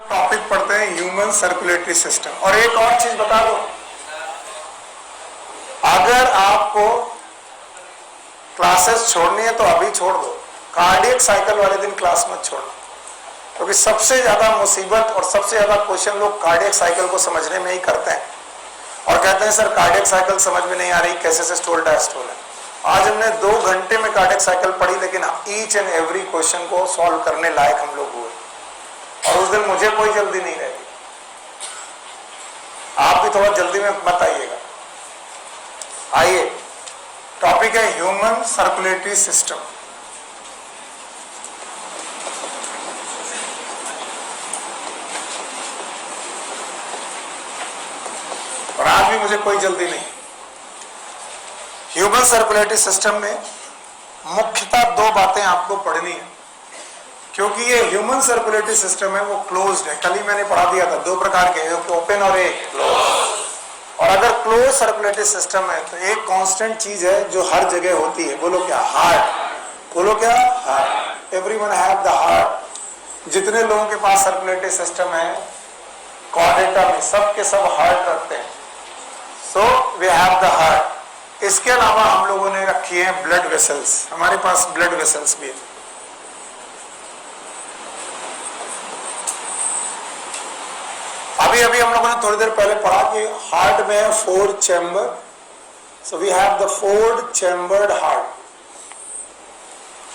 Topic पढ़ते हैं human circulatory system. और एक और चीज बता दो, अगर आपको क्लासेस छोड़नी है तो अभी छोड़ दो, कार्डियक साइकिल वाले दिन क्लास मत छोड़ो, क्योंकि सबसे ज्यादा मुसीबत और सबसे ज्यादा क्वेश्चन लोग कार्डियक साइकिल को समझने में ही करते हैं और कहते हैं सर कार्डियक साइकिल समझ में नहीं आ रही, कैसे सिस्टोल डायस्टोल है। आज हमने 2 घंटे में कार्डियक साइकिल पढ़ी, लेकिन ईच एंड एवरी क्वेश्चन को सॉल्व करने लायक हम लोग हुए। और उस दिन मुझे कोई जल्दी नहीं रहेगी, आप भी थोड़ा जल्दी में मत आइएगा। आइए, टॉपिक है ह्यूमन सर्कुलेटरी सिस्टम। और आज भी मुझे कोई जल्दी नहीं। ह्यूमन सर्कुलेटरी सिस्टम में मुख्यतः 2 बातें आपको पढ़नी है, क्योंकि ये ह्यूमन सर्कुलेटरी सिस्टम है वो क्लोज्ड है। कल ही मैंने पढ़ा दिया था 2 प्रकार के, एक ओपन और एक क्लोज। और अगर क्लोज सर्कुलेटरी सिस्टम है तो एक कांस्टेंट चीज है जो हर जगह होती है, बोलो क्या? हार्ट। बोलो क्या? Heart. Everyone have the heart. जितने लोगों के पास सर्कुलेटरी सिस्टम है कॉर्डेटा में, सब के सब हार्ट रखते हैं। So we have the heart. इसके अलावा हम लोगों ने रखी है ब्लड वेसल्स, हमारे पास ब्लड वेसल्स भी है। अभी हम लोगों ने थोड़ी देर पहले पढ़ा कि हार्ट में है 4 chamber. So we have the 4 chambered heart.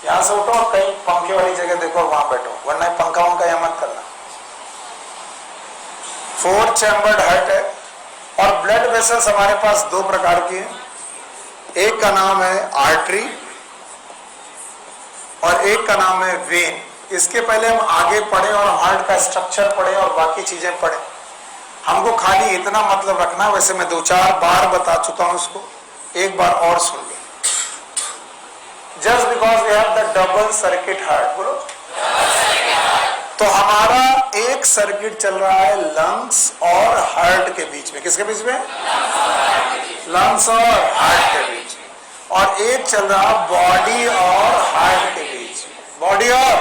यहां से उठो और कहीं पंखे वाली जगह देखो, वहां बैठो, वरना पंखा वंखा यहां मत करना। 4 चैम्बर्ड हार्ट है। और ब्लड वेसल्स हमारे पास 2 प्रकार की हैं, एक का नाम है आर्टरी और एक का नाम है वेन। इसके पहले हम आगे पढ़े और हार्ट का स्ट्रक्चर पढ़े और बाकी चीजें पढ़े। हमको खाली इतना मतलब रखना, वैसे मैं 2-4 बार बता चुका हूं उसको, एक बार और सुन लो। Just because we have the double circuit heart, बोलो। तो हमारा एक सर्किट चल रहा है लंग्स और हार्ट के बीच में। किसके बीच में? लंग्स और हार्ट के बीच में। और एक चल रहा बॉडी और हार्ट के बीच में। बॉडी और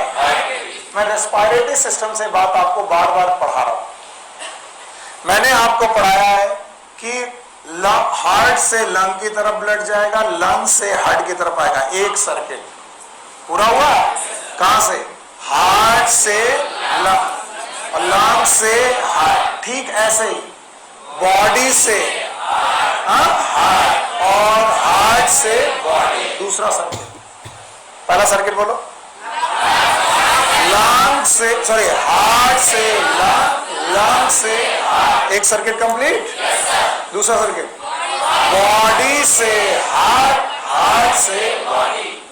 मैं रेस्पिरेटरी सिस्टम से बात आपको बार बार पढ़ा रहा हूं। मैंने आपको पढ़ाया है कि हार्ट से लंग की तरफ ब्लड जाएगा, लंग से हार्ट की तरफ आएगा, एक सर्किट पूरा हुआ। कहां से? हार्ट से लंग और लंग से हार्ट। ठीक ऐसे ही बॉडी से हार्ट और हार्ट से बॉडी। दूसरा सर्किट, पहला सर्किट बोलो। लंग से, सॉरी, हार्ट से लंग, लंग से हार्ट, एक सर्किट कंप्लीट। दूसरा सर्किट बॉडी से हार्ट, हार्ट से बॉडी।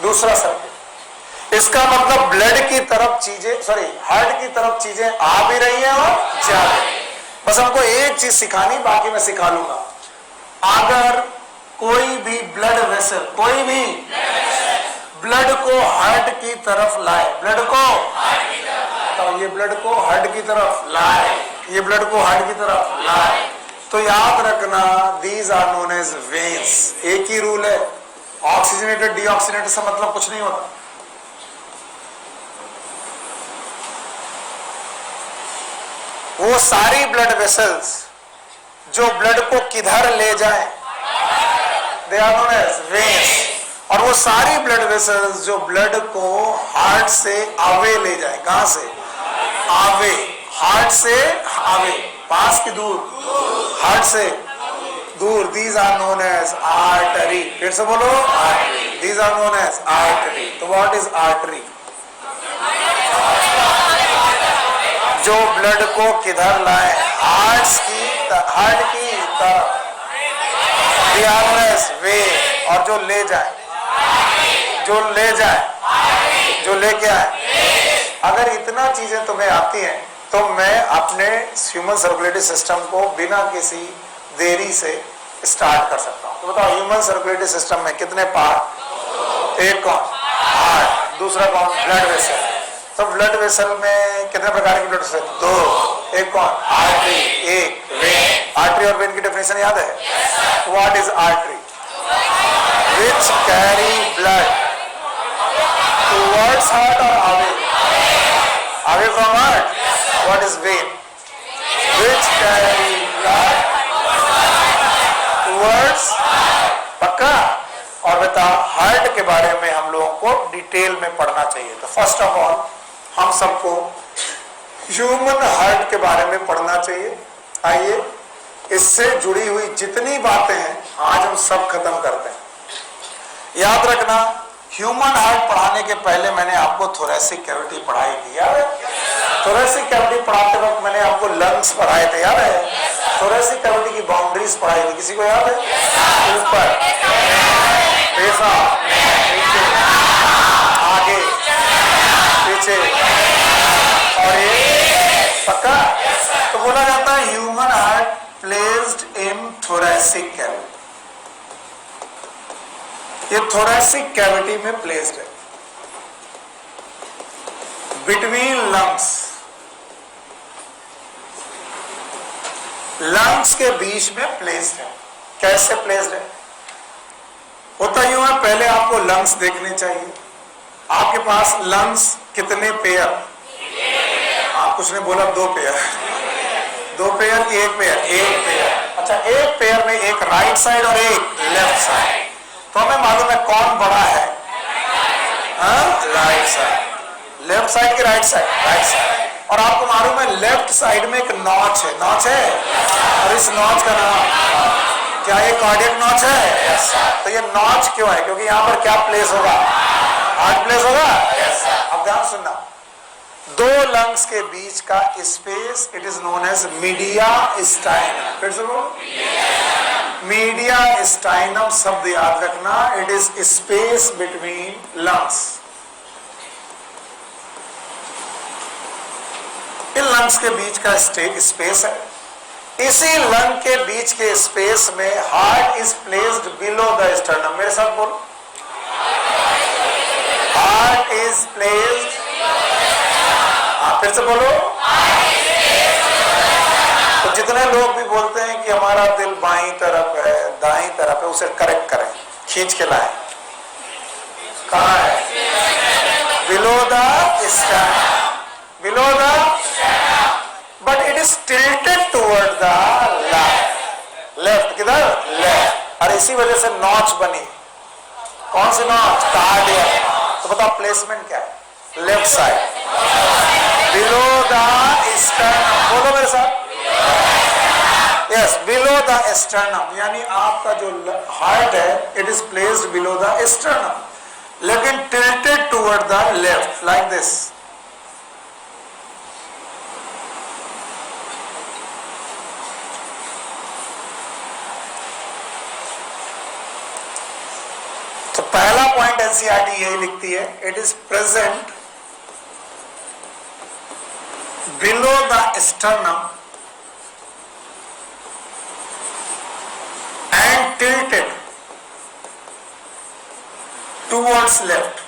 दूसरा सर्किट। इसका मतलब ब्लड की तरफ चीजें, सॉरी, हार्ट की तरफ चीजें आ भी रही हैं और जा रही हैं। बस हमको एक चीज सिखानी, बाकी मैं सिखा लूंगा। अगर कोई भी ब्लड वेसल, कोई भी ब्लड को हार्ट की तरफ लाए, ब्लड को तो ये ब्लड को हार्ट की तरफ लाए, ये ब्लड को हार्ट की तरफ लाए, तो याद रखना these are known as veins. एक ही रूल है, ऑक्सीजनेटेड डीऑक्सीजनेटेड से मतलब कुछ नहीं होता। वो सारी ब्लड वेसल्स जो ब्लड को किधर ले जाए, they are known as veins. और वो सारी ब्लड वेसल्स जो ब्लड को हार्ट से आवे ले जाए, कहां से? आवे, हार्ट से आवे, पास की दूर, हार्ट से दूर, these are known as artery. फिर से बोलो, these are known as artery. तो व्हाट इज आर्टरी? जो ब्लड को किधर लाए, हार्ट की तरफ, they are known as vein. और जो ले जाए, जो ले जाए, जो लेके आए। अगर इतना चीजें तुम्हें आती हैं तो मैं अपने ह्यूमन सर्कुलेटरी सिस्टम को बिना किसी देरी से स्टार्ट कर सकता हूं। तो बताओ ह्यूमन सर्कुलेटरी सिस्टम में कितने पार्ट? एक कौन? हार्ट। दूसरा कौन? Blood vessel. तो ब्लड वेसल में कितने प्रकार की ब्लड वेसल? 2। एक कौन? आर्टरी, एक वेन। आर्टरी और वेन की डेफिनेशन याद है? What is artery? Which carry blood towards heart or away? What is when? Which carry blood towards, पक्का। और बेटा हार्ट के बारे में हम लोगों को डिटेल में पढ़ना चाहिए। तो फर्स्ट ऑफ ऑल हम सबको ह्यूमन हार्ट के बारे में पढ़ना चाहिए। आइए इससे जुड़ी हुई जितनी बातें हैं आज हम सब खत्म करते हैं। याद रखना, ह्यूमन हार्ट पढ़ाने के पहले मैंने आपको थोरेसिक कैविटी पढ़ाई थी, याद है? थोरेसिक कैविटी पढ़ाते वक्त मैंने आपको लंग्स पढ़ाए थे, याद है? थोरेसिक कैविटी की बाउंड्रीज पढ़ाई थी, किसी को याद है? ऊपर, ऐसा, नीचे, आगे, पीछे, और ये पक्का। तो बोला जाता है human heart placed in thoracic cavity. ये थोरेसिक कैविटी में प्लेस्ड है, बिटवीन लंग्स। लंग्स के बीच में प्लेस्ड है। कैसे प्लेस्ड है? होता यूं है, पहले आपको लंग्स देखने चाहिए। आपके पास लंग्स कितने पेयर? आप कुछ ने बोला 2 पेयर। 2 पेयर की 1 पेयर? 1 पेयर। अच्छा, 1 पेयर में एक राइट साइड और एक लेफ्ट साइड। तो हमें मालूम है कौन बड़ा है? Right side. लेफ्ट साइड की राइट साइड? Right side. और आपको मालूम है लेफ्ट साइड में एक नॉच है, नॉच है, और इस नॉच का नाम क्या? ये कार्डियक नॉच है। तो ये नॉच क्यों है? क्योंकि यहाँ पर क्या प्लेस होगा? हार्ट प्लेस होगा। अब ध्यान सुनना, 2 लंग्स के बीच का space it is known as mediastinum. फिर से बोलो, मीडिया स्टाइनम शब्द याद रखना, it is space between lungs. इन लंग्स के बीच का स्पेस है। इसी लंग के बीच के स्पेस में heart is placed below the sternum. मेरे साथ बोलो, हार्ट इज प्लेस्ड, फिर से बोलो। तो जितने लोग भी बोलते हैं कि हमारा दिल बाईं तरफ है, दाईं तरफ है, उसे करेक्ट करें, खींच के लाएं। कहाँ है? Below the sternum, below the, but it is tilted toward the left. Left किधर? लेफ्ट। और इसी वजह से नॉच बनी। कौन सी नॉच? कार्डियक। तो बताओ प्लेसमेंट क्या है? Left side, below the sternum. बोलो मेरे साथ, यस, बिलो द स्टर्नम। यानी आपका जो हार्ट है it is placed below the sternum, लेकिन tilted toward the left, like this. तो पहला पॉइंट एनसीईआरटी यही लिखती है, it is present below the sternum and tilted towards left.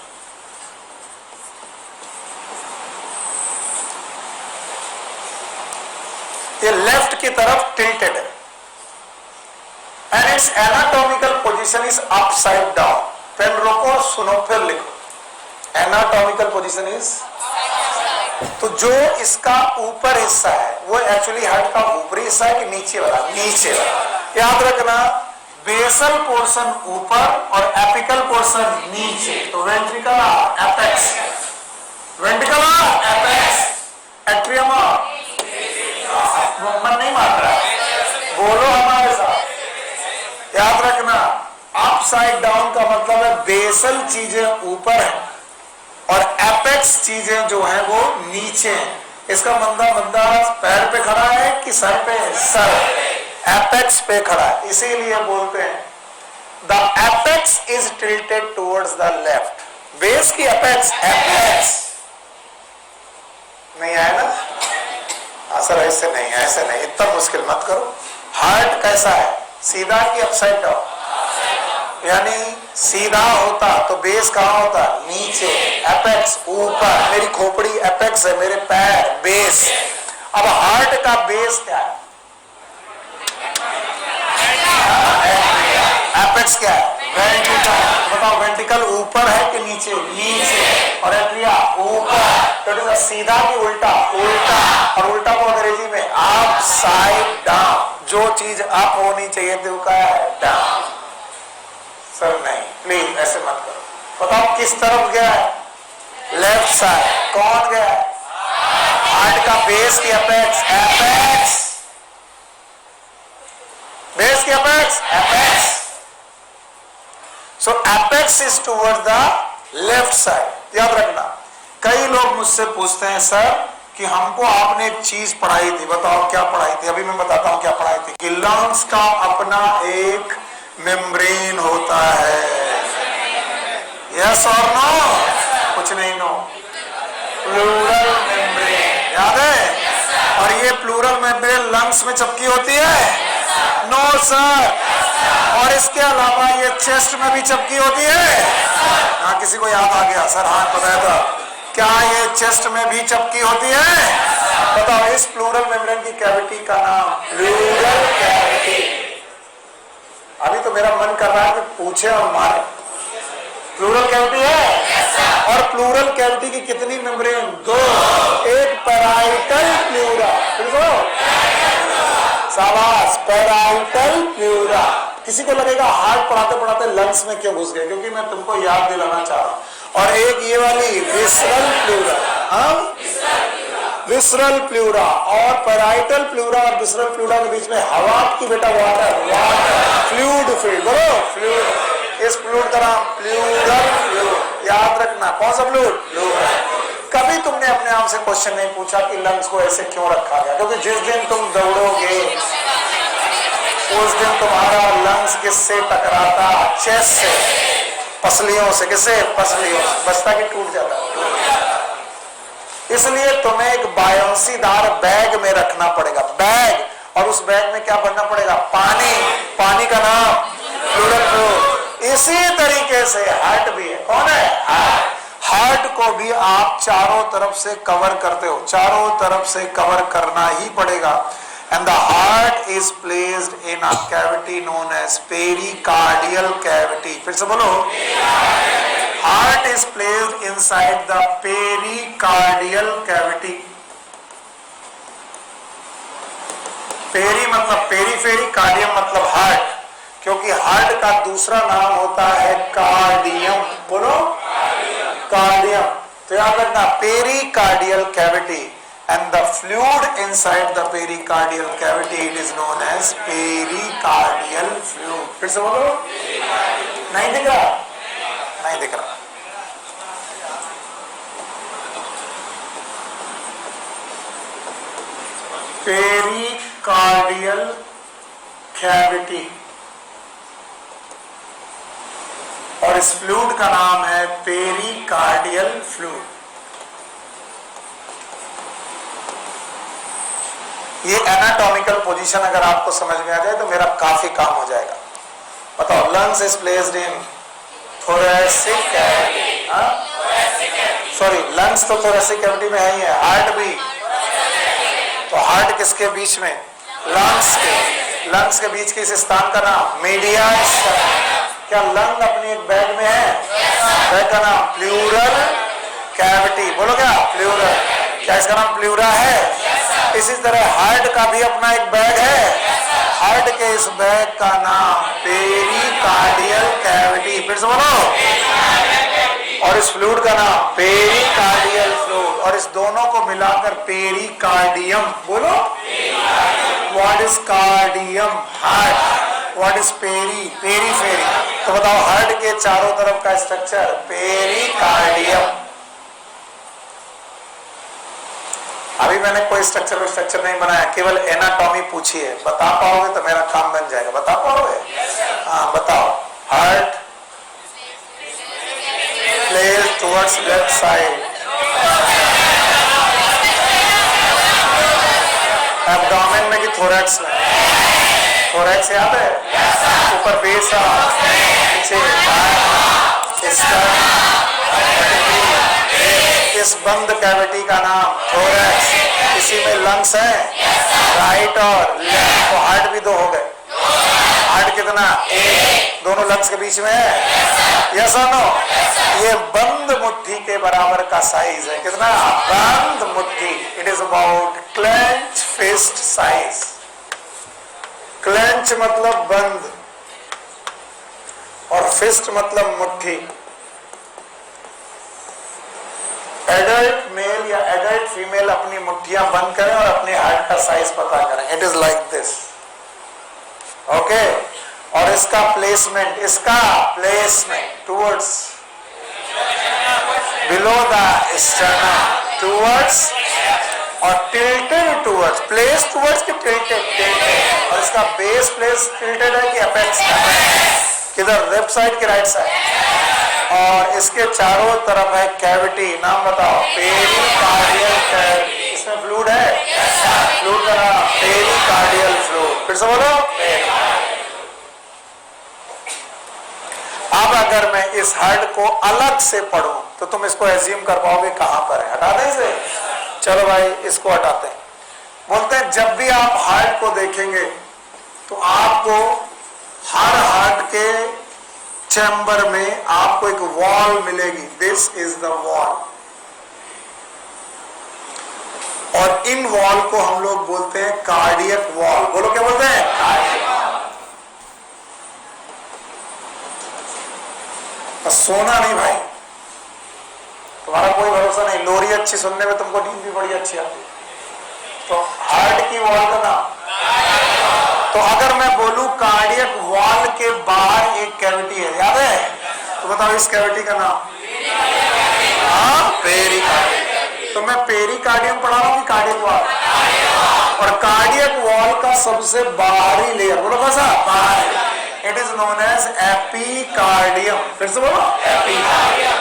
ये लेफ्ट की तरफ टिल्टेड है and its anatomical position is upside down. Pen रोको, सुनो फिर लिखो। एनाटॉमिकल पोजीशन इज, तो जो इसका ऊपर हिस्सा है वो एक्चुअली हार्ट का ऊपरी हिस्सा है कि नीचे वाला? नीचे वाला। याद रखना, बेसल पोर्शन ऊपर और एपिकल पोर्शन नीचे। तो ventricular apex, ventricular apex, atrium, मन नहीं मार रहा, बोलो हमारे साथ। याद रखना, अपसाइड डाउन का मतलब है बेसल चीजें ऊपर है और एपेक्स चीजें जो हैं वो नीचे हैं। इसका बंदा पैर पे खड़ा है कि सर पे? सर, एपेक्स पे खड़ा है। इसीलिए बोलते हैं the apex is tilted towards the left. Base की एपेक्स, एपेक्स नहीं आया ना? सर ऐसे नहीं, ऐसे नहीं, इतना मुश्किल मत करो। हार्ट कैसा है? सीधा कि अपसाइड डाउन? यानी सीधा होता तो बेस कहाँ होता? नीचे, एपेक्स ऊपर। मेरी खोपड़ी एपेक्स है, मेरे पैर बेस। अब हार्ट का बेस क्या है? एपेक्स क्या है? वेंट्रिकल। बताओ वेंट्रिकल ऊपर है कि नीचे? नीचे। और एट्रिया ऊपर। तो सीधा कि उल्टा? उल्टा। और उल्टा को अंग्रेजी में अपसाइड डाउन। जो चीज अप होनी चाहिए थी वो क्या है? डाउन। सर नहीं, प्लीज ऐसे मत करो। बताओ किस तरफ गया है? Left side. कौन गया है? हार्ट का बेस की अपेक्स। एपेक्स। बेस की apex. Apex. So apex is toward the left side. याद रखना। कई लोग मुझसे पूछते हैं सर कि हमको आपने एक चीज पढ़ाई थी, बताओ क्या पढ़ाई थी? अभी मैं बताता हूं क्या पढ़ाई थी। कि लंग्स का अपना एक मेम्ब्रेन होता है। यस और नो? कुछ नहीं नो। Pleural membrane. याद है? और ये प्लूरल मेम्ब्रेन लंग्स में चिपकी होती है? No sir. और इसके अलावा ये चेस्ट में भी चिपकी होती है? हाँ, किसी को याद आ गया? सर हाथ बताया था। क्या ये चेस्ट में भी चिपकी होती है? बताओ इस प्लूरल मेम्ब्रेन की कैविटी का नाम प्लूरल कैविटी। अभी तो मेरा मन कर रहा है कि पूछे और मारे। प्लूरल कैविटी है। और प्लूरल कैविटी की कितनी मेम्ब्रेन? 2। एक पैराइटल प्लूरा। शाबाश, पैराइटल प्लूरा। किसी को लगेगा हार्ट पढ़ाते पढ़ाते लंग्स में क्यों घुस गए? क्योंकि मैं तुमको याद दिलाना चाह रहा हूं। और एक ये वाली विसरल प्लूरा। विसरल प्लूरा और पैराइटल प्लूरा और विसरल प्लूरा के बीच में हवा की बेटा वाटर। Fluid field. बोलो फ्लूइड। इस फ्लूइड का नाम प्लूरल फ्लूइड। याद रखना। कौन सा फ्लूइड? फ्लूइड। कभी तुमने अपने आप से क्वेश्चन नहीं पूछा कि लंग्स को ऐसे क्यों रखा गया? क्योंकि जिस दिन तुम दौड़ोगे उस दिन तुम्हारा लंग्स किससे टकराता? चेस्ट से, पसलियों से। किससे? पसलियों से। बचता कि टूट जाता? इसलिए तुम्हें एक बायोंसीदार बैग में रखना पड़ेगा। बैग। और उस बैग में क्या भरना पड़ेगा? पानी। पानी का नाम प्लूरल फ्लूइड। इसी तरीके से हार्ट भी है। कौन है? हार्ट। हार्ट को भी आप चारों तरफ से कवर करते हो। चारों तरफ से कवर करना ही पड़ेगा। And the heart is placed in a cavity known as pericardial cavity. फिर से बोलो। Heart is placed inside the pericardial cavity. Peri मतलब पेरीफेरी, कार्डियम मतलब हार्ट। क्योंकि हार्ट का दूसरा नाम होता है कार्डियम। बोलो कार्डियम। तो याद रखना pericardial cavity and the fluid inside the pericardial cavity it is known as pericardial fluid. फिर से बोलो। नहीं दिख रहा? नहीं दिख रहा। पेरिकार्डियल कैविटी और इस फ्लूइड का नाम है पेरिकार्डियल फ्लूइड। ये एनाटॉमिकल पोजीशन अगर आपको समझ में आ जाए तो मेरा काफी काम हो जाएगा। बताओ lungs is placed in thoracic cavity. Sorry, lungs तो थोरेसिक कैविटी में है ही है। हार्ट भी। तो हार्ट किसके बीच में? लंग्स के। लंग्स के बीच के इस स्थान का नाम मीडियन। क्या लंग अपनी एक बैग में है? बैग का नाम प्लूरल कैविटी। बोलो क्या? प्लूरल। क्या इसका नाम प्लूरा है? इसी तरह हार्ट का भी अपना एक बैग है। हार्ट के इस बैग का नाम पेरिकार्डियल कैविटी। फिर से बोलो। और इस फ्लूइड का नाम पेरिकार्डियल फ्लूइड। और इस दोनों को मिलाकर पेरिकार्डियम। बोलो। What is cardium? Heart. What is peri? Periphery. तो बताओ हार्ट के चारों तरफ का स्ट्रक्चर पेरिकार्डियम। अभी मैंने कोई स्ट्रक्चर नहीं बनाया, केवल एनाटॉमी पूछी है। बता पाओगे तो मेरा काम बन जाएगा। बता पाओगे? हाँ बताओ। Heart place towards left side. Abdomen में कि थोरैक्स में? थोरैक्स याद है? ऊपर बेस है, नीचे इस बंद कैविटी का नाम थोरैक्स। इसी में लंग्स है। राइट और लेफ्ट। तो हार्ट भी 2 हो गए। हार्ट कितना? 1। दोनों लंग्स के बीच में है। यस और नो? ये बंद मुट्ठी के बराबर का साइज है। कितना? बंद मुट्ठी। It is about fist size. Clench मतलब बंद और फिस्ट मतलब मुट्ठी। एडल्ट मेल या एडल्ट फीमेल अपनी मुट्ठियां बंद करें और अपने हार्ट का साइज पता करें। It is like this, okay. और इसका placement towards below the sternum, towards और टिल्टेड टुवर्ड्स, प्लेस टुवर्ड्स की टिल्टेड। और इसका बेस प्लेस टिल्टेड है कि अपेक्स, किधर, लेफ्ट साइड की राइट साइड। और इसके चारों तरफ है कैविटी, नाम बताओ, पेरिकार्डियल कैविटी। इसमें फ्लूइड है, फ्लूइड का नाम पेरिकार्डियल फ्लूइड। फिर से बोलो। अब अगर मैं इस हार्ट को अलग से पढ़ूं तो तुम इसको एज्यूम कर पाओगे कहां पर है। हटा दें इसे, चलो भाई इसको हटाते हैं। बोलते हैं जब भी आप हार्ट को देखेंगे तो आपको हर हार्ट के चैम्बर में आपको एक वॉल मिलेगी। This is the wall. और इन वॉल को हम लोग बोलते हैं कार्डियक वॉल। बोलो क्या बोलते हैं? Cardiac wall. सोना नहीं भाई, तुम्हारा कोई भरोसा नहीं। लोरी अच्छी सुनने में तुमको नींद भी बड़ी अच्छी आती है। तो हार्ट की वॉल का नाम। तो अगर मैं बोलूं कार्डियक वॉल के बाहर एक कैविटी है, याद है? तो बताओ इस कैविटी का नाम? हाँ, पेरिकार्डियम। तो मैं पेरिकार्डियम पढ़ा रहा हूं कि कार्डियक वॉल? और कार्डियक वॉल का सबसे बाहरी लेयर, बोलो कैसा? बाहरी। It is known as epicardium. फिर से बोलो, एपिकार्डियम।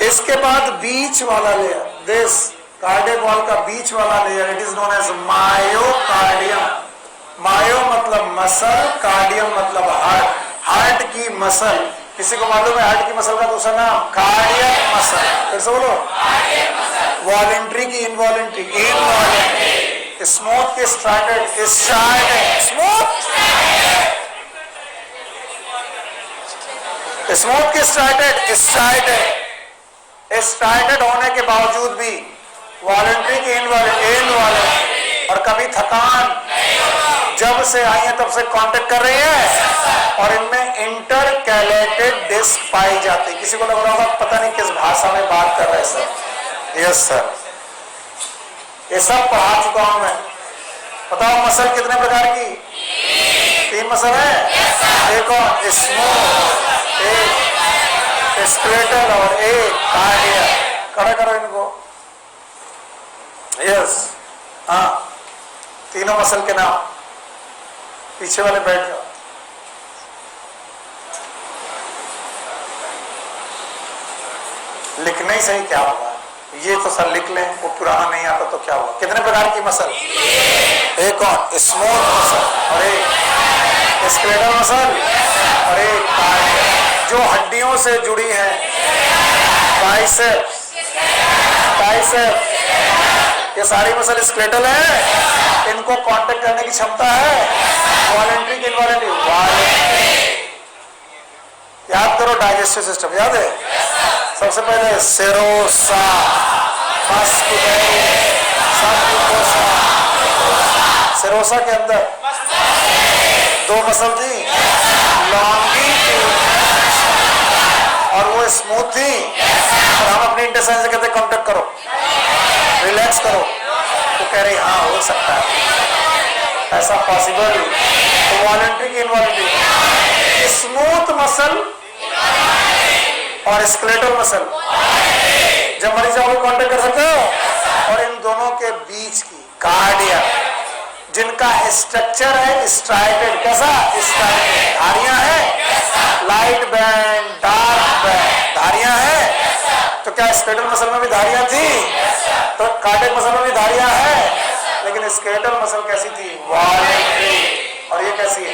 इसके बाद बीच वाला लेयर, दिस कार्डियक वॉल का बीच वाला layer, it is known as myocardium. Myo मतलब मसल, कार्डियम मतलब हार्ट। हार्ट की मसल, किसी को मालूम है हार्ट की मसल का दूसरा नाम? Cardiac muscle. फिर से बोलो, वॉलेंट्री की इनवॉलेंट्री? इनवॉलेंट्री। स्मूथ की स्ट्राइटेड? स्ट्राइटेड। स्मूथ स्मूथ की स्ट्राइटेड? स्ट्राइटेड। स्ट्राइटेड होने के बावजूद भी वॉलेंट्री की इनवॉलेंट्री। और कभी थकान जब से आई है तब से कांटेक्ट कर रही है। और इनमें इंटरकैलेटेड डिस्क पाई जाती है। किसी को लग रहा होगा पता नहीं किस भाषा में बात कर रहे हैं सर। यस सर, ये सब पढ़ा चुका हूं मैं। बताओ मसल कितने प्रकार की? 3 मसल है। एक और स्मूथ, एक स्केलेटल और एक कार्डियक। खड़ा करो इनको। यस, हाँ, तीनों मसल के नाम। पीछे वाले बैठ जाओ। लिखना ही सही, क्या होगा? ये तो सर लिख लें, वो पुराना नहीं आता तो क्या हुआ? कितने प्रकार की मसल? एक और स्मूथ मसल और एक स्केलेटल मसल और एक कार्डियक, जो हड्डियों से जुड़ी है। बाइसेप्स, ट्राइसेप्स, ये सारी मसल स्केलेटल है। इनको कांटेक्ट करने की क्षमता है। वॉलेंट्री की इनवॉलेंट्री? वॉलेंट्री। याद करो, डाइजेस्टिव सिस्टम याद है? सबसे पहले सेरोसा, सेरोसा के अंदर 2 मसल थी, लॉन्गिट्यूड और वो स्मूथ थी। और हम अपने इंटेस्टाइन से कहते कांटेक्ट करो, रिलैक्स करो। तो कह रही हाँ हो सकता है, ऐसा पॉसिबल। तो वॉलेंट्री की इनवॉलेंट्री? स्मूथ मसल और स्केलेटल मसल जब मरीज जाओगे कांटेक्ट कर सकते हो। और इन दोनों के बीच की कार्डियक, जिनका स्ट्रक्चर है स्ट्राइटेड। कैसा? स्ट्राइटेड। धारियां हैं, लाइट बैंड, डार्क बैंड, धारियां हैं। तो क्या स्केलेटल मसल में भी धारियां थी? तो कार्डियक मसल में भी धारियां है। लेकिन स्केलेटल मसल कैसी थी? वॉलेंट्री। और ये कैसी है?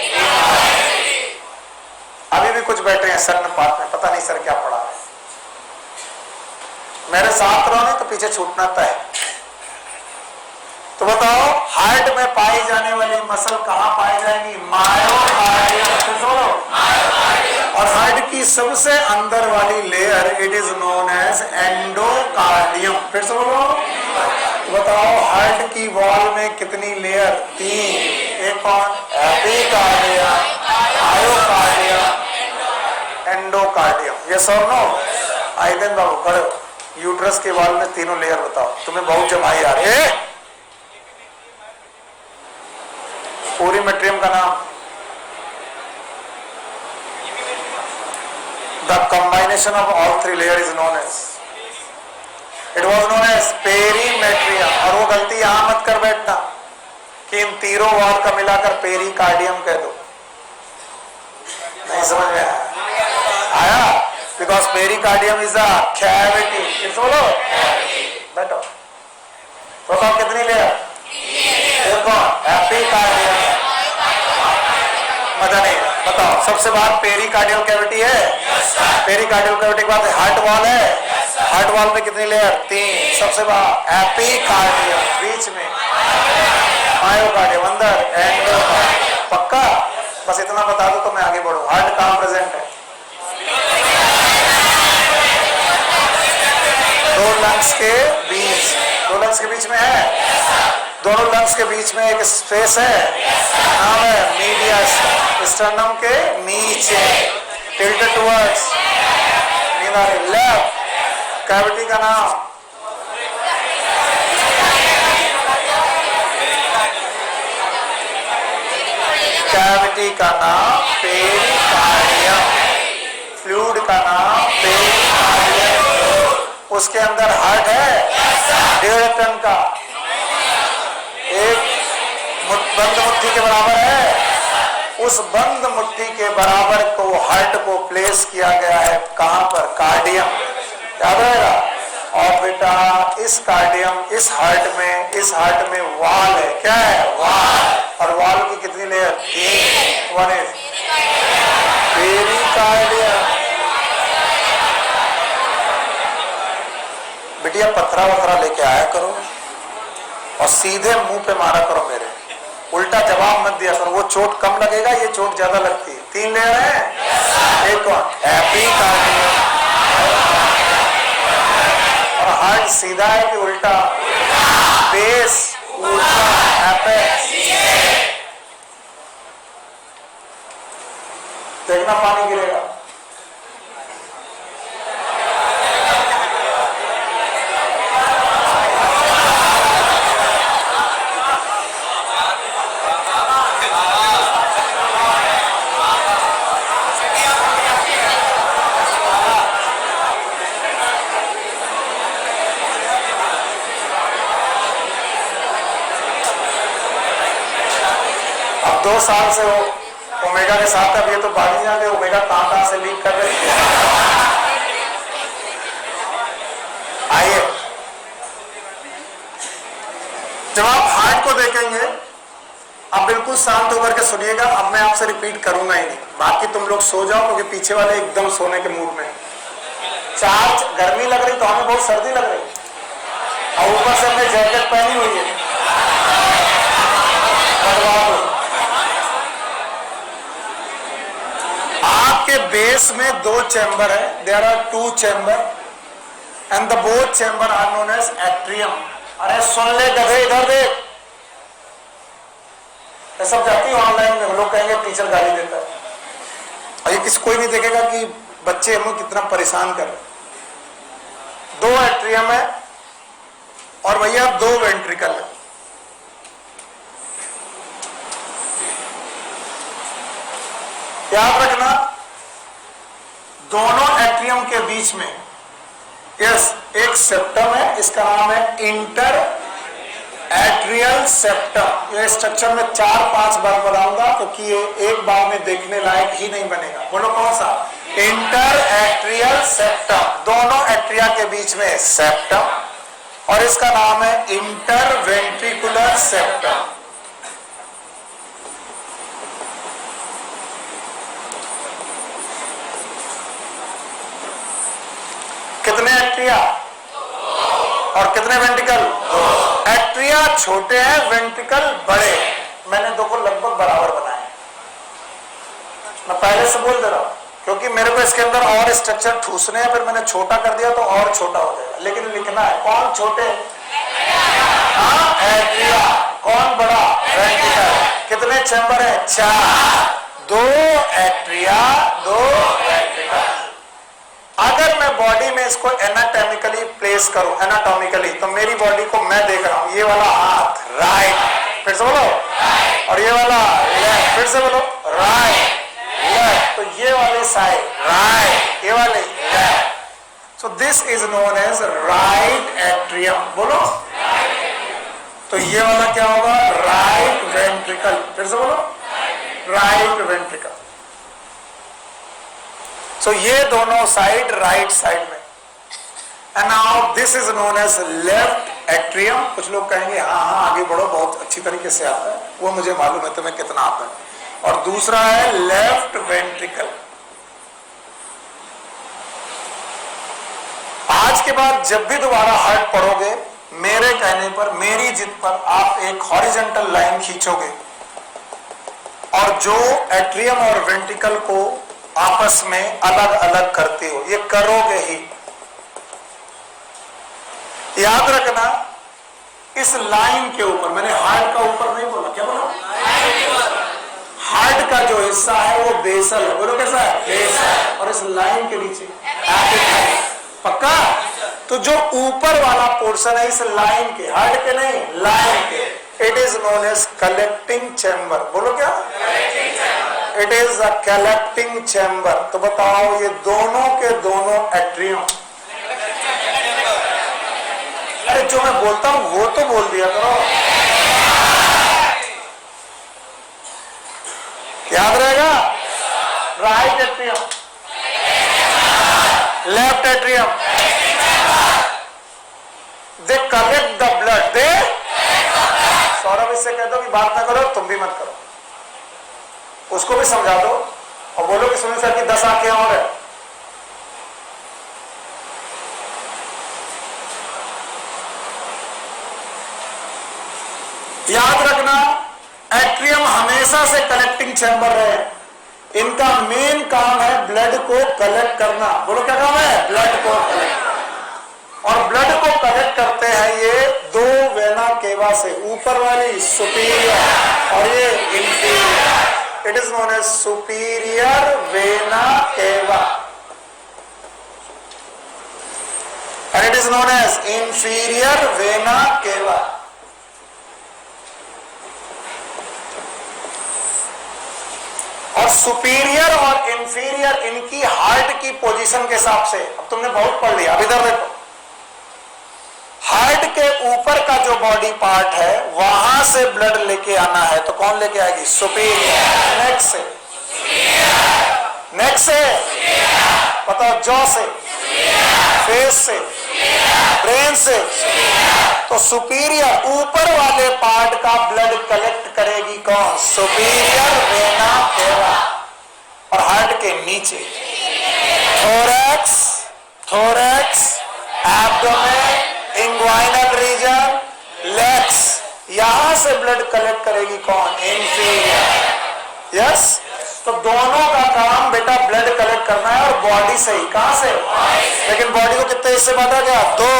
अभी भी कुछ बैठे हैं सर में पार्ट में, पता नहीं सर क्या पढ़ा है। मेरे साथ रहो, नहीं तो पीछे छूटना तय। तो बताओ हार्ट में पाई जाने वाली मसल कहां पाई जाएंगी? मायोकार्डियम। और हार्ट की सबसे अंदर वाली layer, it is known as endocardium. फिर से बोलो। बताओ यस और नो? आइदेन बाबू खड़े हो। यूट्रस के वाल में तीनों लेयर बताओ, तुम्हें बहुत जमाई आ रही है। पूरी मेट्रियम का नाम? The combination of all three layer is known as, it was known as perimetrium. और वो गलती यहां मत कर बैठना कि इन तीनों वॉल का मिलाकर पेरिकार्डियम कह दो, नहीं समझ में आया? Because pericardium is a cavity. बोलो बैठो। बताओ कितनी लेयर? देखो एपिकार्डियम, मजा नहीं। बताओ सबसे बाहर पेरिकार्डियल कैविटी है, पेरिकार्डियल कैविटी के बाद हार्ट वॉल है, हार्ट वॉल में कितनी लेयर? 3। सबसे बाहर एपिकार्डियम, बीच में मायोकार्डियम, अंदर एंडोकार्डियम। पक्का? बस इतना बता दो तो मैं आगे बढ़ूं। हार्ट कहां प्रेजेंट है? दो लंग्स के बीच, दो लंग्स के बीच में है। दोनों लंग्स के बीच में एक स्पेस है, नाम है मीडियस, स्टर्नम के नीचे, टिल्टेड टुवर्ड्स लेफ्ट। कैविटी का नाम? कैविटी का नाम पेरिकार्डियम, फ्लूइड का नाम पेरिकार्डियम। उसके अंदर हार्ट है 1.5 टन का, एक बंद मुट्ठी के बराबर है। उस बंद मुट्ठी के बराबर को हार्ट को प्लेस किया गया है कहां पर? कार्डियम, याद रहेगा। और बेटा इस कार्डियम, इस हार्ट में वाल है। क्या है? वाल। और वाल की कितनी लेयर? 3। One is pericardium. बिटिया पत्थरा वथरा लेके आया करो और सीधे मुंह पे मारा करो मेरे, उल्टा जवाब मत दिया करो। वो चोट कम लगेगा, ये चोट ज्यादा लगती है। 3 लेयर है। एक कौन? एपिकार्डियम। और हार्ट सीधा है कि उल्टा? बेस उल्टा, एपेक्स। देखना पानी गिरेगा। अब 2 साल से वो ओमेगा के साथ, अब ये तो बागी जाके ओमेगा कहां से लीक कर रही है। आइए जब आप हार्ट को देखेंगे, आप बिल्कुल शांत होकर के सुनिएगा। अब मैं आपसे रिपीट करूंगा ही नहीं, बाकी तुम लोग सो जाओ क्योंकि पीछे वाले एकदम सोने के मूड में। चार्ज गर्मी लग रही तो हमें बहुत सर्दी लग रही, और ऊपर से हमने जैकेट पहनी हुई है। आपके बेस में 2 चैम्बर है, there are 2 chamber and the both chamber are known as atrium. अरे सुन ले गधे, इधर देख। ये सब जाती है ऑनलाइन में, लोग कहेंगे टीचर गाली देता है, और ये किसी कोई नहीं देखेगा कि बच्चे हमें कितना परेशान कर रहे। 2 एट्रियम है और भैया 2 वेंट्रिकल है। याद रखना, दोनों एट्रियम के बीच में एक सेप्टम है, इसका नाम है इंटर एट्रियल सेप्टम। ये स्ट्रक्चर में 4-5 बार बताऊंगा क्योंकि ये एक बार में देखने लायक ही नहीं बनेगा। बोलो कौन सा? Inter atrial septum. दोनों एट्रिया के बीच में सेप्टम, और इसका नाम है इंटर वेंट्रिकुलर सेप्टम। कितने एट्रिया और कितने वेंट्रिकल? एट्रिया छोटे हैं, वेंट्रिकल बड़े। मैंने 2 को लगभग बराबर बनाए, मैं पहले से बोल दे रहा हूं क्योंकि मेरे को इसके अंदर और स्ट्रक्चर ठूसने हैं, फिर मैंने छोटा कर दिया तो और छोटा हो जाएगा। लेकिन लिखना है कौन छोटे? एट्रिया। कौन बड़ा? वेंट्रिकल। कितने चैम्बर है? 4। 2 एट्रिया 2 वेंट्रिकल। अगर मैं बॉडी में इसको एनाटॉमिकली प्लेस करूं, एनाटॉमिकली, तो मेरी बॉडी को मैं देख रहा हूं, ये वाला हाथ राइट, फिर से बोलो, और ये वाला लेफ्ट, फिर से बोलो, राइट लेफ्ट, तो ये वाले साइड राइट, ये वाले left. So this is known as right atrium, बोलो। तो ये वाला क्या होगा? राइट वेंट्रिकल, फिर से बोलो, राइट वेंट्रिकल। सो ये दोनों साइड राइट साइड में। And now this is known as left atrium. कुछ लोग कहेंगे हाँ आगे बढ़ो, बहुत अच्छी तरीके से आता है, वो मुझे मालूम है तुम्हें कितना आता है। और दूसरा है लेफ्ट वेंट्रिकल। आज के बाद जब भी दोबारा हार्ट पढ़ोगे, मेरे कहने पर, मेरी जिद पर आप एक हॉरिजॉन्टल लाइन खींचोगे और जो एट्रियम और वेंट्रिकल को आपस में अलग अलग करते हो, ये करोगे ही। याद रखना, इस लाइन के ऊपर, मैंने हार्ट का ऊपर नहीं बोला, क्या बोला? हार्ट का जो हिस्सा है वो बेसल है, बोलो कैसा है? बेसल। और इस लाइन के नीचे पक्का? तो जो ऊपर वाला पोर्शन है इस लाइन के, हार्ट के नहीं, लाइन के, it is known as collecting chamber. बोलो क्या? It is a collecting chamber. तो बताओ ये दोनों के दोनों एट्रियम, अरे जो मैं बोलता हूं वो तो बोल दिया करो, याद रहेगा। Right atrium, left atrium, they collect the blood, they. Saurabh इससे कह दो कि बात ना करो, तुम भी मत करो, उसको भी समझा दो और बोलो कि सुनील सर की 10 आंखें और है। याद रखना, एट्रियम हमेशा से कलेक्टिंग चैम्बर रहे। इनका मेन काम है ब्लड को कलेक्ट करना। बोलो क्या काम है? ब्लड को कलेक्ट। और ब्लड को कलेक्ट करते हैं ये दो वेना केवा से, ऊपर वाली सुपीरियर और ये inferior. It is known as superior vena cava and it is known as inferior vena cava। और सुपीरियर और इंफीरियर इनकी हार्ट की पोजीशन के हिसाब से, अब तुमने बहुत पढ़ लिया, अब इधर देखो, हार्ट के ऊपर का जो बॉडी पार्ट है वहां से ब्लड लेके आना है, तो कौन लेके आएगी? सुपीरियर। नेक्स्ट से, नेक्स्ट से बताओ, जॉ से, फेस से, ब्रेन से, तो सुपीरियर ऊपर वाले पार्ट का ब्लड कलेक्ट करेगी कौन? सुपीरियर वेना केवा। और हार्ट के नीचे thorax, thorax, abdomen, inguinal region, legs, यहां से ब्लड कलेक्ट करेगी कौन? इंफीरियर। यस, तो दोनों का काम बेटा ब्लड कलेक्ट करना है, और बॉडी से ही। कहां से? लेकिन बॉडी को कितने हिस्से बांटा गया? दो,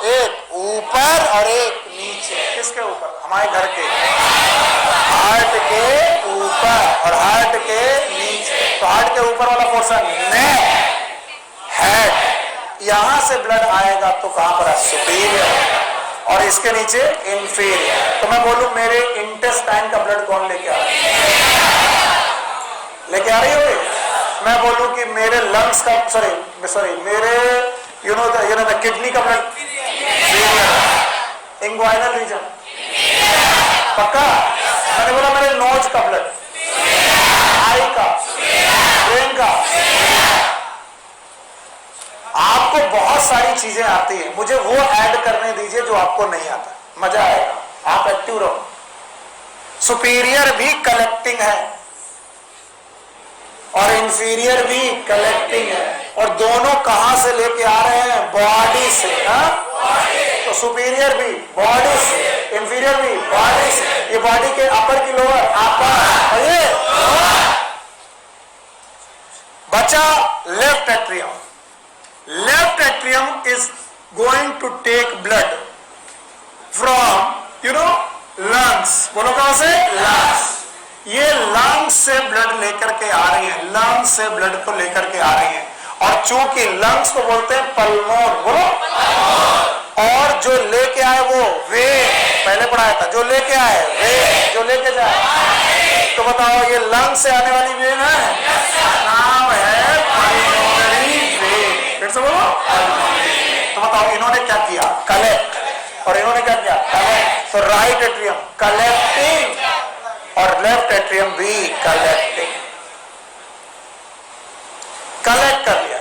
एक ऊपर और एक नीचे। किसके ऊपर? हमारे घर के हार्ट के ऊपर और हार्ट के नीचे। तो हार्ट के ऊपर वाला पोर्शन नेक, हेड, यहां से ब्लड आएगा तो कहां पर है? सुपीरियर। और इसके नीचे इंफीरियर। तो मैं बोलूं मेरे इंटेस्टाइन का ब्लड कौन लेके आ रहा है? लेके आ रही होगी। मैं बोलूं कि मेरे लंग्स का, सॉरी मेरे यू नो द किडनी का ब्लड, इंग्वाइनल रीजन, पक्का। मैंने बोला मेरे नोज का ब्लड, आई का, ब्रेन का। आपको बहुत सारी चीजें आती है, मुझे वो ऐड करने दीजिए जो आपको नहीं आता, मजा आएगा, आप एक्टिव रहो। सुपीरियर भी कलेक्टिंग है और इंफीरियर भी कलेक्टिंग है, और दोनों कहां से लेके आ रहे हैं? बॉडी से। तो सुपीरियर भी बॉडी से, इंफीरियर भी बॉडी से। ये बॉडी के अपर की लोअर, अपर, और ये बचा left atrium. Left atrium is going to take blood from lungs. बोलो कहां से? लंग्स। ये लंग्स से ब्लड लेकर के आ रही है, लंग्स से ब्लड को लेकर के आ रही है, और चूंकि लंग्स को बोलते हैं पल्मोन, बोलो, और जो लेके आए वो वे, पहले पढ़ाया था, जो लेके आए वे, जो लेके जाए। तो बताओ ये लंग्स से आने वाली वेन है, नाम है पल्मोनरी वेन। फिर से बोलो। तो बताओ इन्होंने क्या किया, कलेक्ट, और इन्होंने क्या किया, कलेक्ट। तो राइट एट्रियम कलेक्टिंग और लेफ्ट एट्रियम भी कलेक्टिंग, कलेक्ट कर लिया।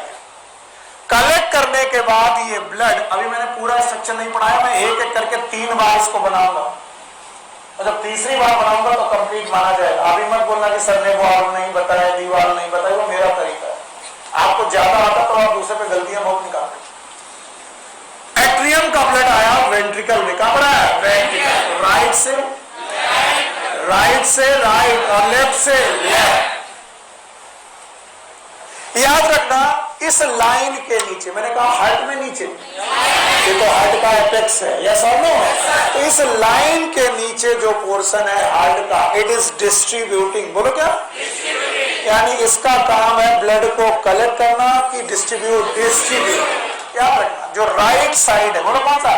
कलेक्ट करने के बाद ये ब्लड, अभी मैंने पूरा स्ट्रक्चर नहीं पढ़ाया, मैं एक एक करके 3 बार इसको बनाऊंगा, और जब तीसरी बार बनाऊंगा तो कंप्लीट माना जाएगा। अभी मत बोलना कि सर ने वो नहीं बताया, दीवार नहीं बताया, वो मेरा तरीका है। आपको ज्यादा आता तो आप दूसरे पे गलतियां बहुत निकालते। एट्रियम का ब्लड आया वेंट्रिकल में, कहां पर आया, वेंट्रिकल, राइट से राइट और लेफ्ट से लेफ्ट। याद रखना इस लाइन के नीचे, मैंने कहा हार्ट में नीचे, ये तो हार्ट का एपेक्स है, यस और नो। तो इस लाइन के नीचे जो पोर्शन है हार्ट का, इट इज डिस्ट्रीब्यूटिंग, बोलो क्या, यानी इसका काम है ब्लड को कलेक्ट करना कि डिस्ट्रीब्यूट, याद रखना। जो राइट साइड है, बोलो कौन सा,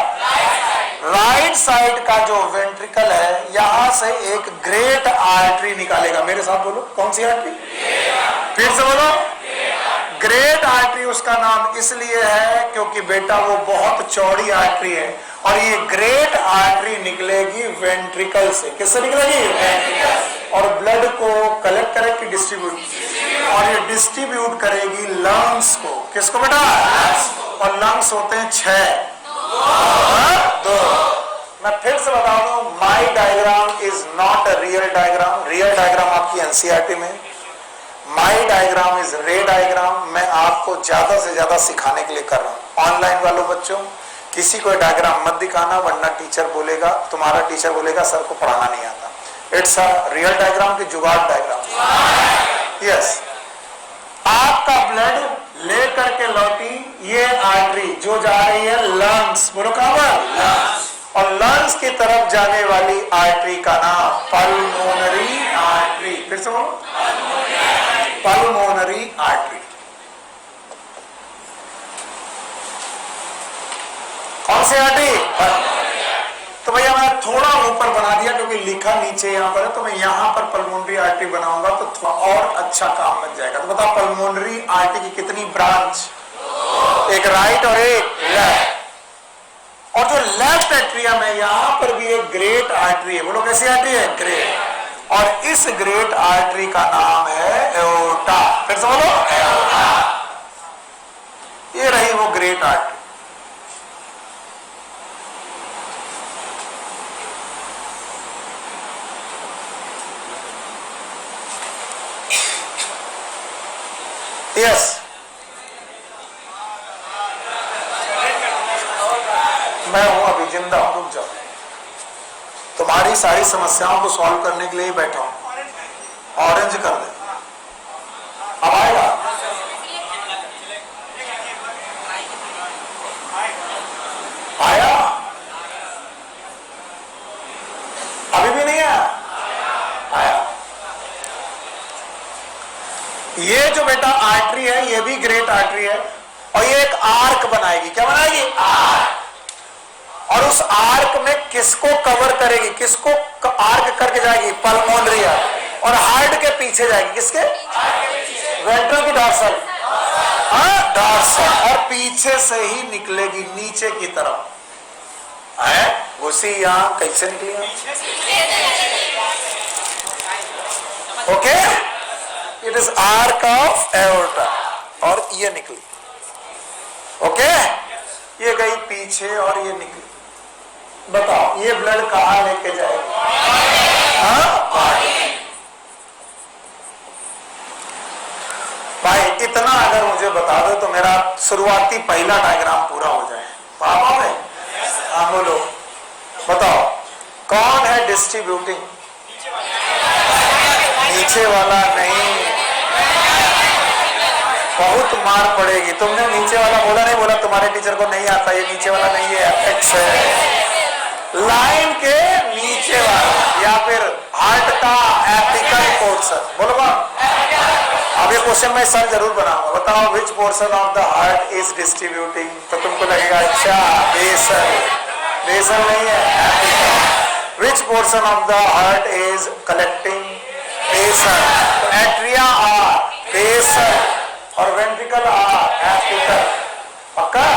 राइट साइड का जो वेंट्रिकल है, यहां से एक ग्रेट आर्टरी निकालेगा, मेरे साथ बोलो, कौन सी आर्टरी, फिर से बोलो, ग्रेट आर्टरी। उसका नाम इसलिए है क्योंकि बेटा वो बहुत चौड़ी आर्टरी है, और ये ग्रेट आर्टरी निकलेगी वेंट्रिकल से, किससे निकलेगी, वेंट्रिकल, और ब्लड को कलेक्ट करेगी, डिस्ट्रीब्यूट, और ये डिस्ट्रीब्यूट करेगी लंग्स को, किसको बेटा, और लंग्स होते हैं 6, 2। मैं फिर से बता दूं, my diagram is not a real diagram, real diagram आपकी एनसीईआरटी में, my diagram is ray diagram. मैं आपको ज्यादा से ज्यादा सिखाने के लिए कर रहा हूं। ऑनलाइन वालों बच्चों, किसी को डायग्राम मत दिखाना, वरना टीचर बोलेगा, तुम्हारा टीचर बोलेगा सर को पढ़ाना नहीं आता। इट्स अ रियल डायग्राम की जुगाड़ डायग्राम, यस। आपका ब्लड ले करके लौटी ये आर्टरी जो जा रही है लंग्स, बोलो कहां पर, लंग्स, और लंग्स की तरफ जाने वाली आर्टरी का नाम पल्मोनरी आर्टरी, फिर से बोलो, पल्मोनरी आर्टरी। कौन सी आर्टरी, तो भैया मैं थोड़ा ऊपर बना दिया क्योंकि लिखा नीचे यहां पर है, तो मैं यहां पर पल्मोनरी आर्टरी बनाऊंगा तो थोड़ा और अच्छा काम बन जाएगा। तो बताओ पल्मोनरी आर्टरी की कितनी ब्रांच, एक राइट और एक लेफ्ट, और जो लेफ्ट एट्रियम है यहां पर भी एक ग्रेट आर्टरी है, बोलो कैसी आर्टरी है, ग्रेट, और इस ग्रेट आर्टरी का नाम है एओर्टा, फिर से बोलो, एओर्टा। ये रही वो ग्रेट आर्टरी। यस, मैं हूं अभी जिंदा हूं, रुक जाओ, तुम्हारी सारी समस्याओं को सॉल्व करने के लिए ही बैठा हूं। ऑरेंज कर दे, अब आएगा, आया, अभी भी नहीं आया, आया। ये जो बेटा आर्टरी है ये भी ग्रेट आर्टरी है, और ये एक आर्क बनाएगी, क्या बनाएगी, आर्क, और उस आर्क में किसको कवर करेगी, किसको आर्क करके जाएगी, पल्मोनरी आर्क, और हार्ट के पीछे जाएगी, किसके, वेंट्रल की डॉर्सल, डॉर्सल, और पीछे से ही निकलेगी नीचे की तरफ, है घुसी यहां, कैसे निकली, okay, it is arc of aorta, और ये निकली, ओके, ये गई पीछे और ये निकली। बताओ ये ब्लड कहां लेके जाएगा, भाई इतना अगर मुझे बता दो तो मेरा शुरुआती पहला डायग्राम पूरा हो जाए। पापा में, हाँ बोलो, बताओ कौन है डिस्ट्रीब्यूटिंग, नीचे वाला नहीं, बहुत मार पड़ेगी, तुमने नीचे वाला बोला नहीं, बोला तुम्हारे टीचर को नहीं आता, ये नीचे वाला नहीं है, एपेक्स है, लाइन के नीचे वाला, या फिर हार्ट का एपिकल पोर्शन, बोलो कौन, अब ये क्वेश्चन मैं सर जरूर बनाऊंगा। बताओ which portion of the heart is distributing, तो तुमको लगेगा अच्छा बेसल, बेसल नहीं है। Which portion of the heart is collecting, basal. तो एट्रिया आर बेसल और वेंट्रिकल आर एपिकल, पक्का?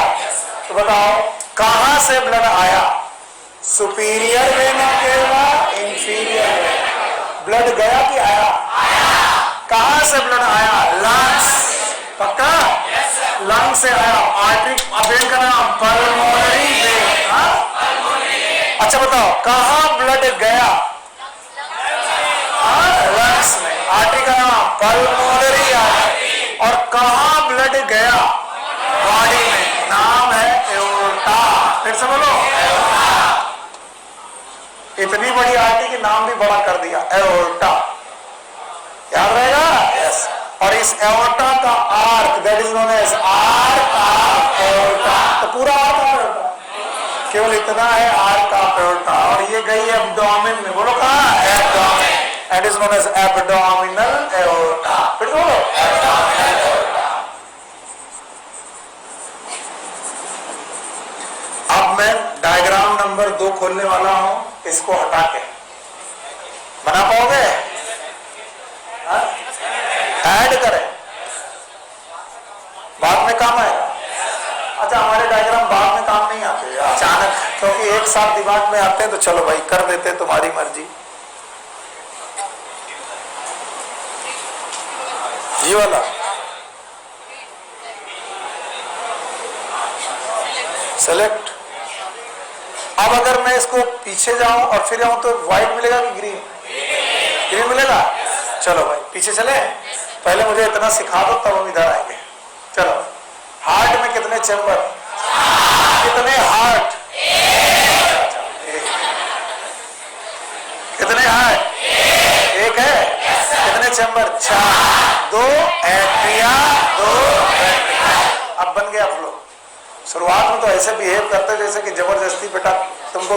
तो बताओ कहां से ब्लड आया, superior vena cava, inferior vena? Blood गया कि आया? कहां से ब्लड आया? लंग्स, पक्का? लंग्स से आया। आर्टरी वेन का नाम पल्मोनरी वेन। अच्छा बताओ कहां ब्लड गया? लंग्स में। आर्टरी का नाम पल्मोनरी आर्टरी। और कहां ब्लड गया? बॉडी में, नाम है एओर्टा। फिर से बोलो, इतनी बड़ी आर्टरी की नाम भी बड़ा कर दिया, एओर्टा। याद रहेगा? यस। और इस एओर्टा का arch that is known as arch of aorta. तो पूरा आर्क ऑफ एओर्टा, केवल इतना है आर्क ऑफ एओर्टा। और ये गई एब्डोमेन में, बोलो कहां? Abdomen, that is known as abdominal aorta. फिर बोलो एब्डोमिनल एओर्टा। अब मैं डायग्राम नंबर 2 खोलने वाला हूं, इसको हटा के बना पाओगे? ऐड करें, बाद में काम आएगा। अच्छा हमारे डायग्राम बाद में काम नहीं आते अचानक, क्योंकि एक साथ दिमाग में आते हैं तो चलो भाई कर देते, तुम्हारी मर्जी। ये वाला सेलेक्ट। अब अगर मैं इसको पीछे जाऊं और फिर आऊं तो व्हाइट मिलेगा कि ग्रीन? ग्रीन मिलेगा। चलो भाई पीछे चले, पहले मुझे इतना सिखा दो तब हम इधर आएंगे। चलो, हार्ट में कितने चैम्बर? कितने हार्ट? कितने हार्ट? एक है। कितने चैम्बर? 4। 2 atria, 2 ventricle. अब बन गया फ्लो। शुरुआत में तो ऐसे बिहेव करते जैसे कि जबरदस्ती बेटा तुमको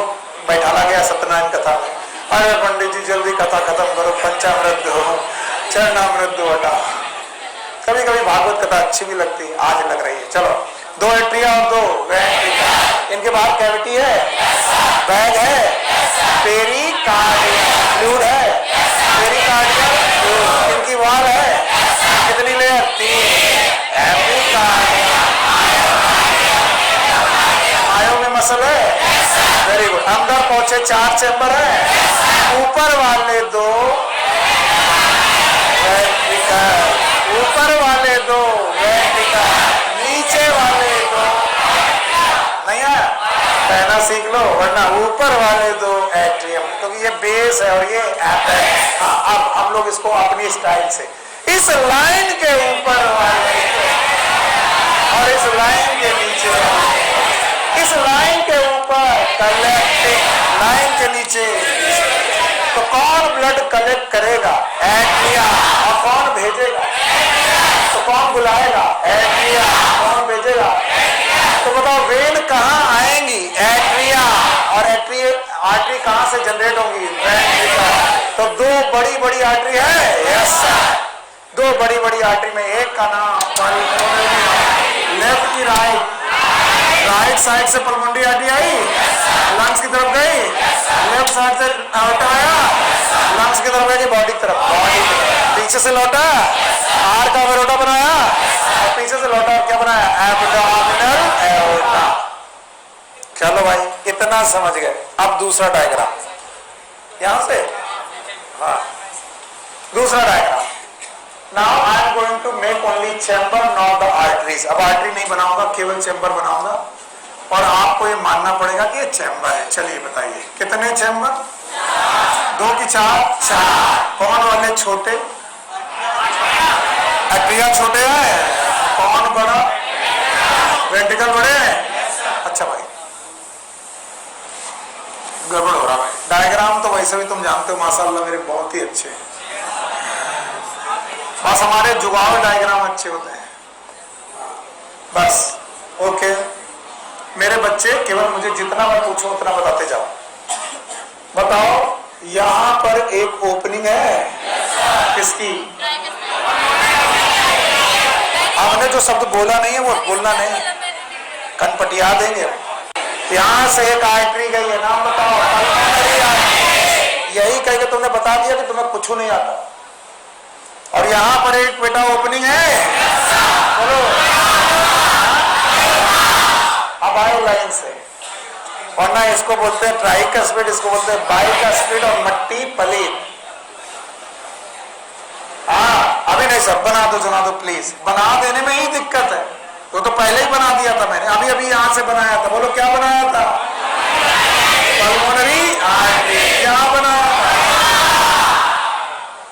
बैठाला गया सत्यनारायण कथा में। अरे पंडित जी जल्दी कथा खत्म करो, पंचामृत हो, चरणामृत दो हटा। कभी कभी भागवत कथा अच्छी भी लगती है, आज लग रही है। चलो, 2 एट्रिया और 2 वेंट्रिकल। इनके बाहर कैविटी है, बैग है, पेरिकार्डियम फ्लूइड है, पेरिकार्डियम फ्लूइड। इनकी वॉल है, कितनी लेयर? 3। एपिकार्डियम, मायो में मसल है, वेरी गुड। अंदर पहुंचे 4 चैम्बर है, ऊपर वाले 2 वेंट्रिकल, ऊपर वाले 2 वेंट्रिकल, नीचे वाले 2 नहीं है, कहना सीख लो वरना ऊपर वाले 2 एट्रियम, क्योंकि ये बेस है और ये एपेक्स। हाँ, अब हम लोग इसको अपनी स्टाइल से इस लाइन के ऊपर वाले और इस लाइन के नीचे, इस लाइन के ऊपर कलेक्टिंग, लाइन के नीचे। तो कौन ब्लड कलेक्ट करेगा? एट्रिया। और कौन भेजेगा? तो कौन बुलाएगा? एट्रिया। कौन भेजेगा? तो बताओ वेन कहाँ आएंगी? एट्रिया। और आर्टरी कहाँ से जनरेट होंगी? वेंट्रिकल। तो 2 बड़ी बड़ी आर्टरी है, यस। 2 बड़ी बड़ी आर्टरी में एक का नाम पल्मोनरी, लेफ्ट की राइट, राइट साइड से पल्मोनरी आर्टरी आई, लंग्स की तरफ गई, लेफ्ट साइड से आउटा आया, लंग्स की तरफ गई, बॉडी की तरफ, बॉडी पीछे से लौटा, आर का एओर्टा बनाया और पीछे से लौटा क्या बनाया? Abdominal aorta. चलो भाई इतना समझ गए। अब दूसरा डायग्राम यहां से, हाँ दूसरा diagram. Now I am going to make only chamber, not the arteries. अब आर्टरी नहीं बनाऊंगा, केवल चैम्बर बनाऊंगा और आपको ये मानना पड़ेगा कि ये चैम्बर है। चलिए बताइए कितने चैम्बर? 2 की 4। कौन वाले छोटे? एट्रिया छोटे हैं। कौन बड़ा? वेंट्रिकल बड़े हैं। अच्छा भाई गड़बड़ हो रहा है। डायग्राम तो वैसे भी तुम जानते हो माशाल्लाह मेरे बहुत ही अच्छे हैं, बस हमारे जुगाड़ डायग्राम अच्छे होते हैं बस। ओके मेरे बच्चे केवल मुझे जितना मैं पूछूं उतना बताते जाओ। बताओ यहाँ पर एक ओपनिंग है, किसकी? हमने जो शब्द बोला नहीं है वो बोलना नहीं, कनपटिया देंगे। यहाँ से एक आर्टरी गई है, नाम बताओ। यही कह के तुमने बता दिया कि तुम्हें कुछ नहीं आता। और यहाँ पर एक बेटा ओपनिंग है, बोलो। अब आयो लाइन से, वरना इसको बोलते हैं ट्राई का स्पीड, इसको बोलते हैं बाई का स्पीड और मट्टी पलीत। हाँ अभी नहीं सर, बना दो जना दो प्लीज। बना देने में ही दिक्कत है, तो पहले ही बना दिया था मैंने, अभी अभी यहां से बनाया था। बोलो क्या बनाया था? Pulmonary artery. क्या बनाया था?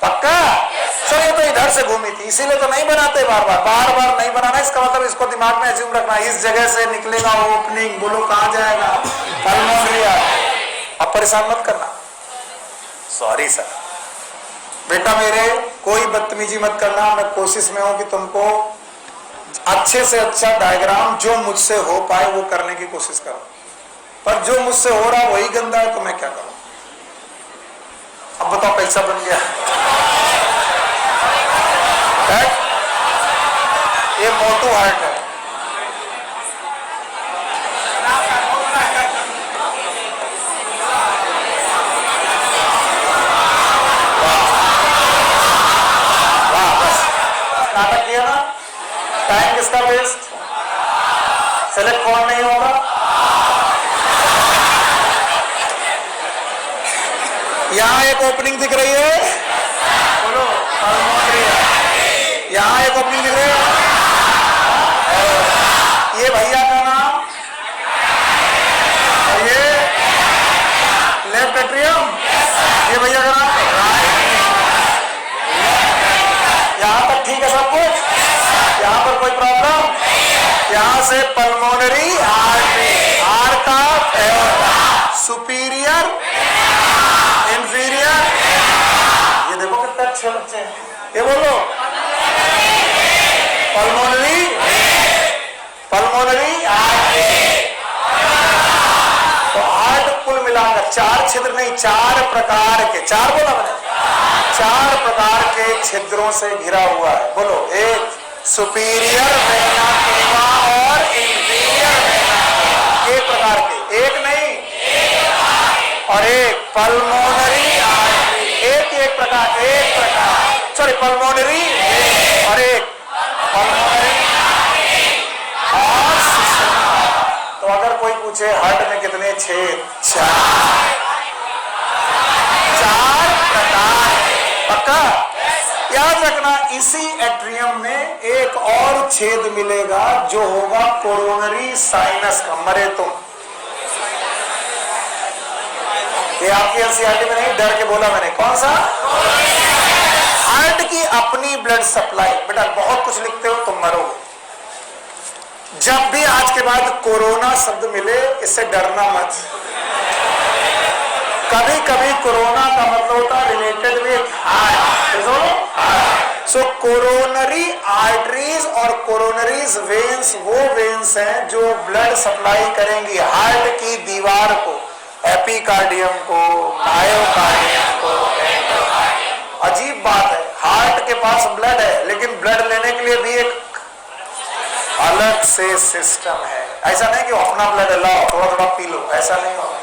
पक्का? सर ये तो इधर से घूमी थी, इसीलिए तो नहीं बनाते बार बार नहीं बनाना। इसका मतलब इसको दिमाग में एज्यूम रखना, इस जगह से निकलेगा ओपनिंग। बोलो कहां जाएगा? Pulmonary artery. अब परेशान मत करना। Sorry sir. बेटा मेरे कोई बदतमीजी मत करना, मैं कोशिश में हूं कि तुमको अच्छे से अच्छा डायग्राम जो मुझसे हो पाए वो करने की कोशिश करो, पर जो मुझसे हो रहा वही गंदा है तो मैं क्या करूं? अब बताओ पैसा बन गया है? ये मोटू हार्ट है। वाह बस नाटक किया ना, टाइम किसका वेस्ट? सेलेक्ट कौन नहीं होगा? यहां एक ओपनिंग दिख रही है, बोलो यहां एक ओपनिंग दिख रही है। ये भैया का नाम, और ये लेफ्ट एट्रियम, ये भैया का नाम यहां तक ठीक है सब कुछ? यहां पर कोई प्रॉब्लम? यहां से पल्मोनरी आर्टरी, आर का सुपीरियर इंफीरियर। ये देखो कितने अच्छे बच्चे हैं। ये बोलो पल्मोनरी आर्टरी। तो हार्ट कुल मिलाकर 4 छिद्र नहीं, 4 प्रकार के, 4 बोला मैंने, 4 प्रकार के छिद्रों से घिरा हुआ है। बोलो, एक सुपीरियर वेना केवा और इंफीरियर वेना केवा, एक प्रकार के, एक नहीं और एक पल्मोनरी आर्टरी, एक प्रकार, सॉरी पल्मोनरी और एक पल्मोनरी और सिस्टम। तो अगर कोई पूछे हार्ट में कितने छेद? 4 प्रकार। पक्का याद रखना, इसी एट्रियम में एक और छेद मिलेगा जो होगा कोरोनरी साइनस का। मरे तुम, ये आपकी एनसीईआरटी में नहीं, डर के बोला मैंने। कौन सा? हार्ट की अपनी ब्लड सप्लाई। बेटा बहुत कुछ लिखते हो, तुम मरोगे। जब भी आज के बाद कोरोना शब्द मिले, इससे डरना मत। कभी कभी कोरोना का मतलब होता है related with heart. So coronary arteries और कोरोनरीज वेन्स वो वेन्स हैं जो ब्लड सप्लाई करेंगी हार्ट की दीवार को, एपिकार्डियम को, मायोकार्डियम को। अजीब बात है, हार्ट के पास ब्लड है, लेकिन ब्लड लेने के लिए भी एक अलग से सिस्टम है। ऐसा नहीं कि अपना ब्लड लाओ थोड़ा थोड़ा पी लो, ऐसा नहीं होगा।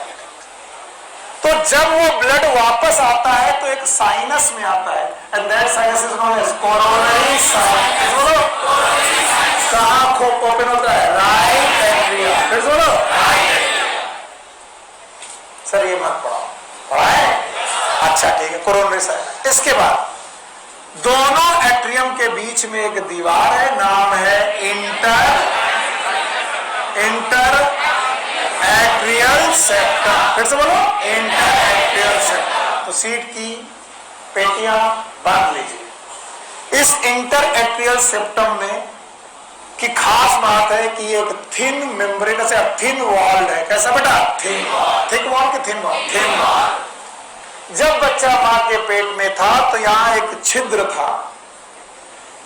तो जब वो ब्लड वापस आता है तो एक साइनस में आता है, and that sinus is known as coronary sinus. बोलो कहां खोप ओपन होता है? Right atrium. फिर बोलो सर ये मत पढ़ा है? अच्छा ठीक है, कोरोनरी साइनस। इसके बाद दोनों एट्रियम के बीच में एक दीवार है, नाम है इंटर एट्रियल सेप्टम। फिर से बोलो इंटर एट्रियल सेप्टम। तो सीट की पेटियां बांध लीजिए। इस इंटर एट्रियल सेप्टम में की खास बात है कि एक थिन मेम्ब्रेन से थिन वॉल्ड है। कैसा बेटा? Thin wall. थिक वॉल की थिन वॉल? Thin wall. जब बच्चा मां के पेट में था तो यहां एक छिद्र था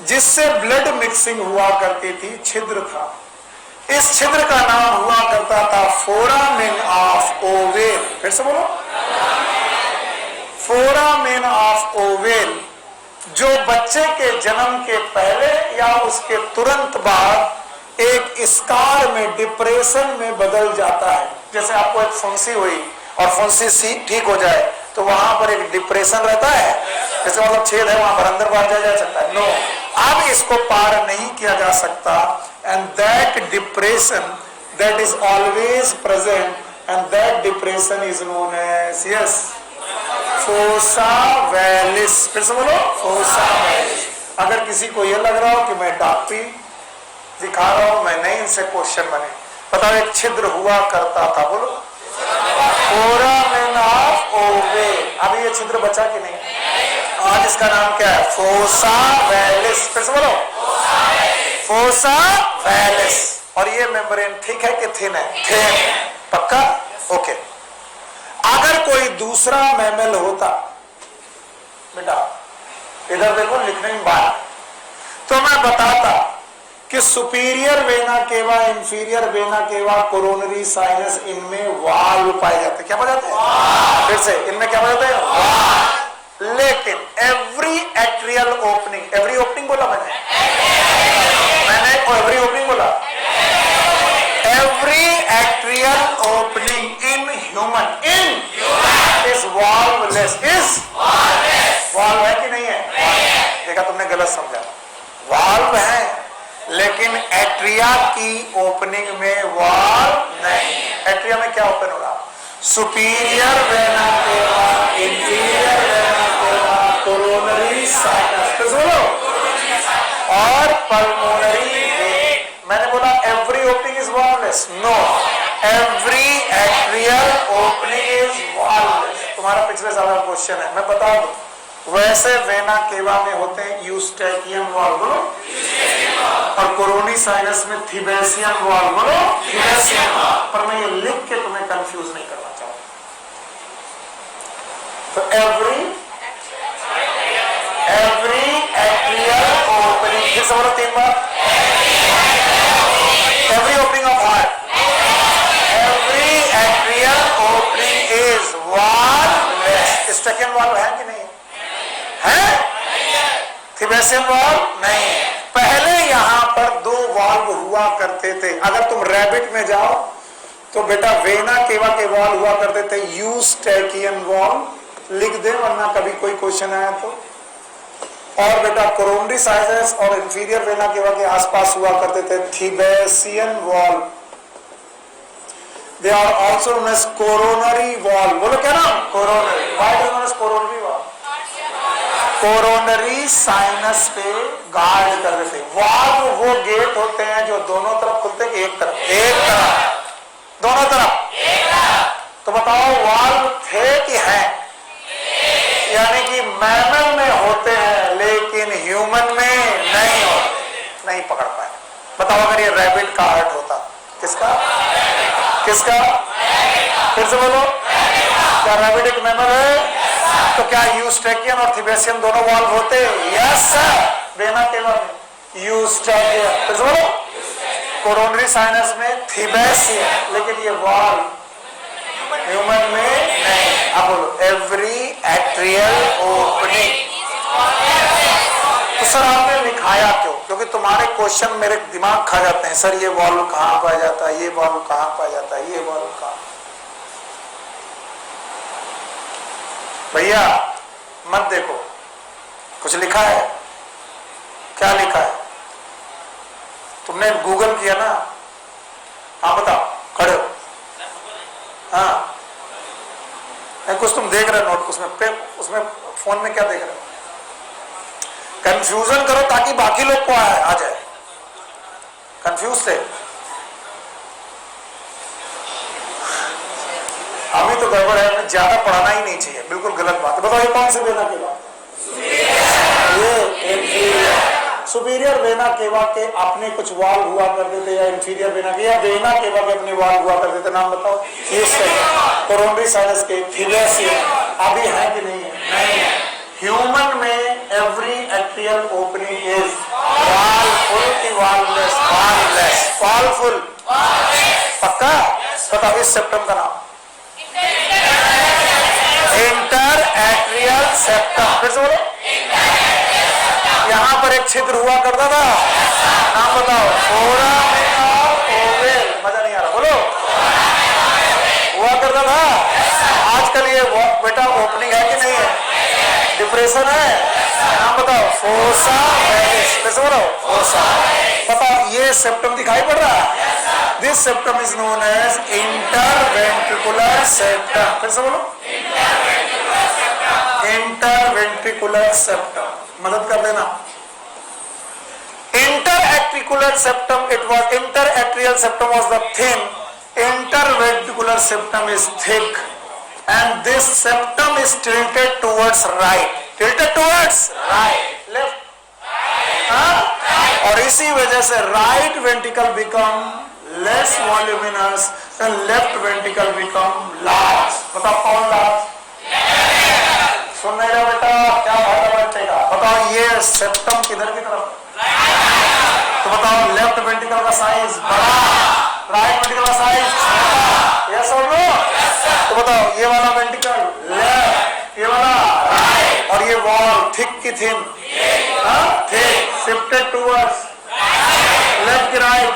जिससे ब्लड मिक्सिंग हुआ करती थी, छिद्र था। इस छिद्र का नाम हुआ करता था फोरामेन ऑफ ओवेल। फिर से बोलो फोरामेन ऑफ ओवेल। जो बच्चे के जन्म के पहले या उसके तुरंत बाद एक स्कार में, डिप्रेशन में बदल जाता है। जैसे आपको एक फुंसी हुई और फुंसी ठीक हो जाए तो वहां पर एक डिप्रेशन रहता है, जैसे मतलब छेद है वहां पर, अंदर बाहर जा सकता है। नो, अब इसको पार नहीं किया जा सकता। And that depression that is always present and that depression is known as, yes, fossa ovalis. फिर से बोलो, फोसा वैलिस। अगर किसी को यह लग रहा हो कि मैं डॉक्टरी दिखा रहा हूं, मैं नहीं, इनसे क्वेश्चन बने। बताओ, एक छिद्र हुआ करता था, बोलो, फोरामेन ऑफ ओवे। अभी ये छिद्र बचा कि नहीं? आज इसका नाम क्या है? Fossa ovalis. फिर से बोलो, फोसा वैलिस। और ये मेम्ब्रेन थिक है कि थिन है? थिन। पक्का? ओके। अगर कोई दूसरा मैमल होता, बेटा इधर देखो, लिखने में बात, तो मैं बताता कि superior vena cava, inferior vena cava, coronary sinus, इनमें वाल्व पाए जाते हैं। क्या पाए जाते हैं? फिर से, इनमें क्या पाए जाते हैं? वाल्व। लेकिन every atrial opening, every opening बोला मैंने एवरी ओपनिंग बोला, every atrial opening in human is valveless. Is valve है कि नहीं है? देखा, तुमने गलत समझा। वाल्व है लेकिन एट्रिया की ओपनिंग में वाल्व नहीं। एट्रिया में क्या ओपन हो रहा? Superior vena cava, inferior vena cava, coronary sinus, तो बोलो, और पल्मोनरी वेन। मैंने बोला every opening is valveless? No, every atrial opening is valveless. तुम्हारा पिछले साल का क्वेश्चन है, मैं बता दूं। वैसे वेना केवा में होते हैं यूस्टैकियन वाल्व, बोलो, और कोरोनी साइनस में थिबेसियन वाल्व, बोलो, थिबेसियन। पर मैं ये लिख के तुम्हें कंफ्यूज नहीं करना चाहता। तो एवरी एट्रियल ओपनिंग, फिर से बोलो 3 बार, every opening of heart, every atrial opening is valveless. Eustachian valve है कि नहीं है? थिबेसियन वाल्व नहीं है। पहले यहां पर 2 वाल्व हुआ करते थे। अगर तुम रैबिट में जाओ तो बेटा वेना केवा के वाल्व हुआ करते थे यूस्टैकियन वाल्व, लिख दे वरना कभी कोई क्वेश्चन आया तो। और बेटा कोरोनरी साइनस और इंफीरियर वेना केवा के आसपास हुआ करते थे Thebesian valve. They are also known as coronary valve. बोलो क्या नाम? Coronary. Why is known as coronary valve? Coronary sinus पे गार्ड कर देते। वाल्व वो गेट होते हैं जो दोनों तरफ खुलते हैं कि एक तरफ? एक तरफ। दोनों तरफ? एक तरफ। तो बताओ वाल्व थे कि हैं? यानी कि मैमल में होते हैं लेकिन ह्यूमन में नहीं होते। नहीं पकड़ पाए। बताओ अगर ये रैबिट का हार्ट होता, किसका? किसका? फिर से बोलो, क्या रैबिट एक मैमल है? तो क्या यूस्टैकियन और थिबेसियन दोनों वाल्व होते? Yes sir. वेना केवा में यूस्टैकियन, फिर से बोलो, कोरोनरी साइनस में थिबेसियन, लेकिन ये वाल्व ह्यूमन में नहीं। अब बोलो एवरी एट्रियल ओपनिंग। तो सर आपने लिखाया क्यों? क्योंकि तुम्हारे क्वेश्चन मेरे दिमाग खा जाते हैं। सर ये वाल्व कहाँ पाया जाता है, ये वाल्व कहाँ पाया जाता है, ये वाल्व कहाँ? भैया मत देखो, कुछ लिखा है? क्या लिखा है? तुमने गूगल किया ना? हाँ बताओ, खड़े हो। हाँ नहीं, कुछ तुम देख रहे हो नोट, उसमें फोन में क्या देख रहे हो? कंफ्यूजन करो ताकि बाकी लोग को आ जाए। कंफ्यूज थे, अभी तो गड़बड़ है। हमें ज्यादा पढ़ाना ही नहीं चाहिए, बिल्कुल गलत बात है। बताओ ये कौन से वेना केवा? ये सुपीरियर वेना केवा के अपने कुछ वाल्व हुआ करते थे, या इंफीरियर वेना के, या वेना केवा के अपने वाल्व हुआ करते थे। नाम बताओ। ये कोरोनरी साइनस के, थिबेसियन, अभी है कि नहीं है? नहीं है। ह्यूमन में एवरी एट्रियल ओपनिंग इज वाल्वफुल की वाल्वलेस? वाल्वलेस। वाल्वफुल पक्का? बताओ इस सेप्टम का नाम? Inter atrial septum. फिर से बोलो, यहाँ पर एक छिद्र हुआ करता था, नाम बताओ। Foramen of oval. मजा नहीं आ रहा, बोलो। हुआ करता था। आजकल ये बेटा ओपनिंग है कि नहीं है? डिप्रेशन है, नाम बताओ। फोसा वेलिस। कैसे बोलो? फोसा। बताओ, ये सेप्टम दिखाई पड़ रहा है? This septum is known as interventricular septum. कैसे बोलो? Interventricular septum. मदद कर देना। Interatricular septum, it was interatrial septum was the thin, interventricular septum is thick, and this septum is tilted towards right. Tilted towards right, left. हाँ? और इसी वजह से right ventricle become less voluminous and left ventricle become large. बताओ कौन large? सुन नहीं रहा बेटा? क्या फायदा बैठेगा? बताओ ये सेप्टम किधर की तरफ? तो बताओ लेफ्ट वेंट्रिकल का साइज बड़ा, राइट वेंट्रिकल का साइज छोटा। यस और नो? तो बताओ ये वाला वेंट्रिकल लेफ्ट, ये वाला राइट, और ये वॉल थिक की thin? Thick, shifted towards left की राइट।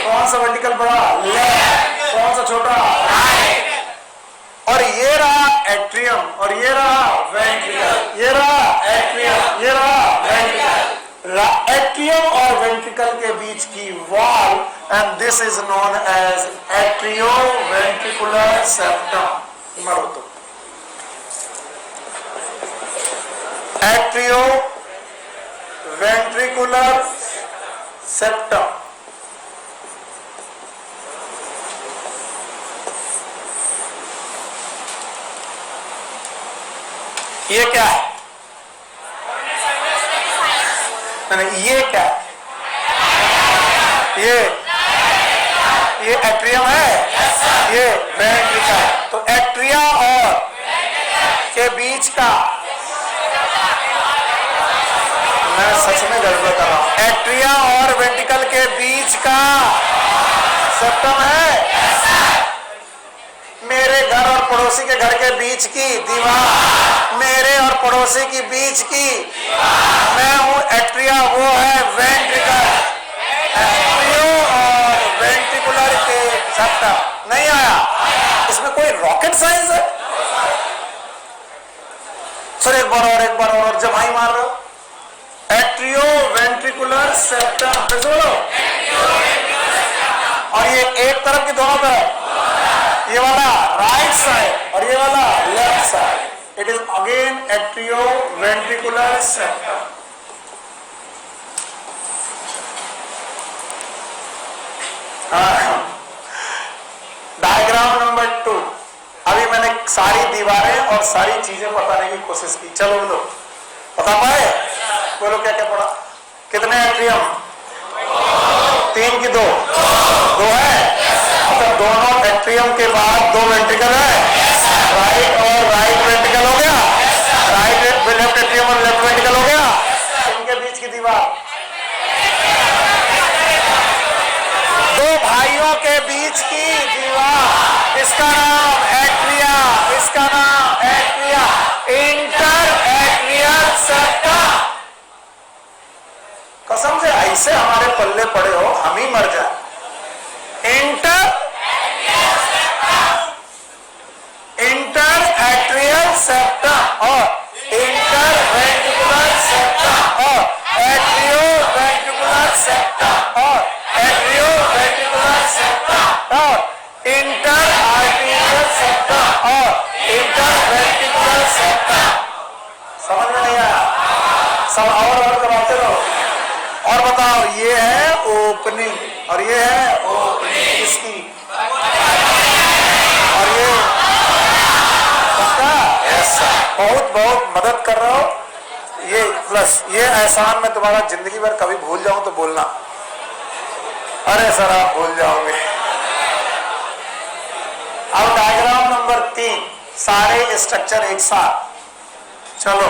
कौन सा वेंट्रिकल बड़ा? लेफ्ट। कौन सा छोटा? राइट। और ये रहा एट्रियम, और ये रहा वेंट्रिकल, ये रहा एट्रियम, ये रहा वेंट्रिकल। एट्रियम और वेंट्रिकल के बीच की wall, and this is known as atrioventricular septum. मरो तो एट्रियो वेंट्रिकुलर सेप्टम। ये क्या है? नहीं, ये क्या है? ये एट्रियम है, ये वेंट्रिकल। तो एट्रिया और के बीच का, मैं सच में गड़बड़ कर रहा हूं, एट्रिया और वेंट्रिकल के बीच का सेप्टम है। मेरे घर और पड़ोसी के घर के बीच की दीवार, मेरे और पड़ोसी की बीच की, मैं हूं एट्रिया, वो है वेंट्रिकल। एट्रियो और वेंट्रिकुलर के सेप्टम। नहीं आया? इसमें कोई रॉकेट साइंस है? सर एक बार और जमाई मार रहे हो। Atrio ventricular septum. कैसे बोलो? और ये एक तरफ की दोनों तरफ? ये वाला राइट साइड और ये वाला left side. It is again atrioventricular septum. Diagram number 2। अभी मैंने सारी दीवारें और सारी चीजें बताने की कोशिश की। चलो बोलो, बता पाए? बोलो क्या क्या पढ़ा? कितने एट्रियम? 3 की 2 है। मतलब दोनों एट्रियम के बाद 2 वेंट्रिकल है। राइट और राइट वेंट्रिकल हो गया, राइट लेफ्ट एट्रियम और लेफ्ट वेंट्रिकल हो गया। इनके बीच की दीवार, 2 भाइयों के बीच की दीवार, इसका नाम एट्रिया, इसका नाम एट्रिया। Inter atrial septum. कसम से ऐसे हमारे पल्ले पड़े हो हम ही मर जाए। इंटर एट्रियल सेप्टम और इंटरवेंट्रिकुलर सेप्टम और एट्रियोवेंट्रिकुलर सेप्टम और एट्रियोवेंट्रिकुलर सेप्टम और इंटर आर्टेरियल सेप्टम और इंटरवेंट्रिकुलर सेप्टम। समझ में नहीं आया? सब और करवाते रहो। और बताओ, ये है ओपनिंग और ये है ओपनिंग इसकी, और ये बहुत बहुत मदद कर रहा हो। ये प्लस ये एहसान मैं तुम्हारा जिंदगी भर कभी भूल जाऊं तो बोलना। अरे सर आप भूल जाओगे। अब डायग्राम नंबर 3, सारे स्ट्रक्चर एक साथ। चलो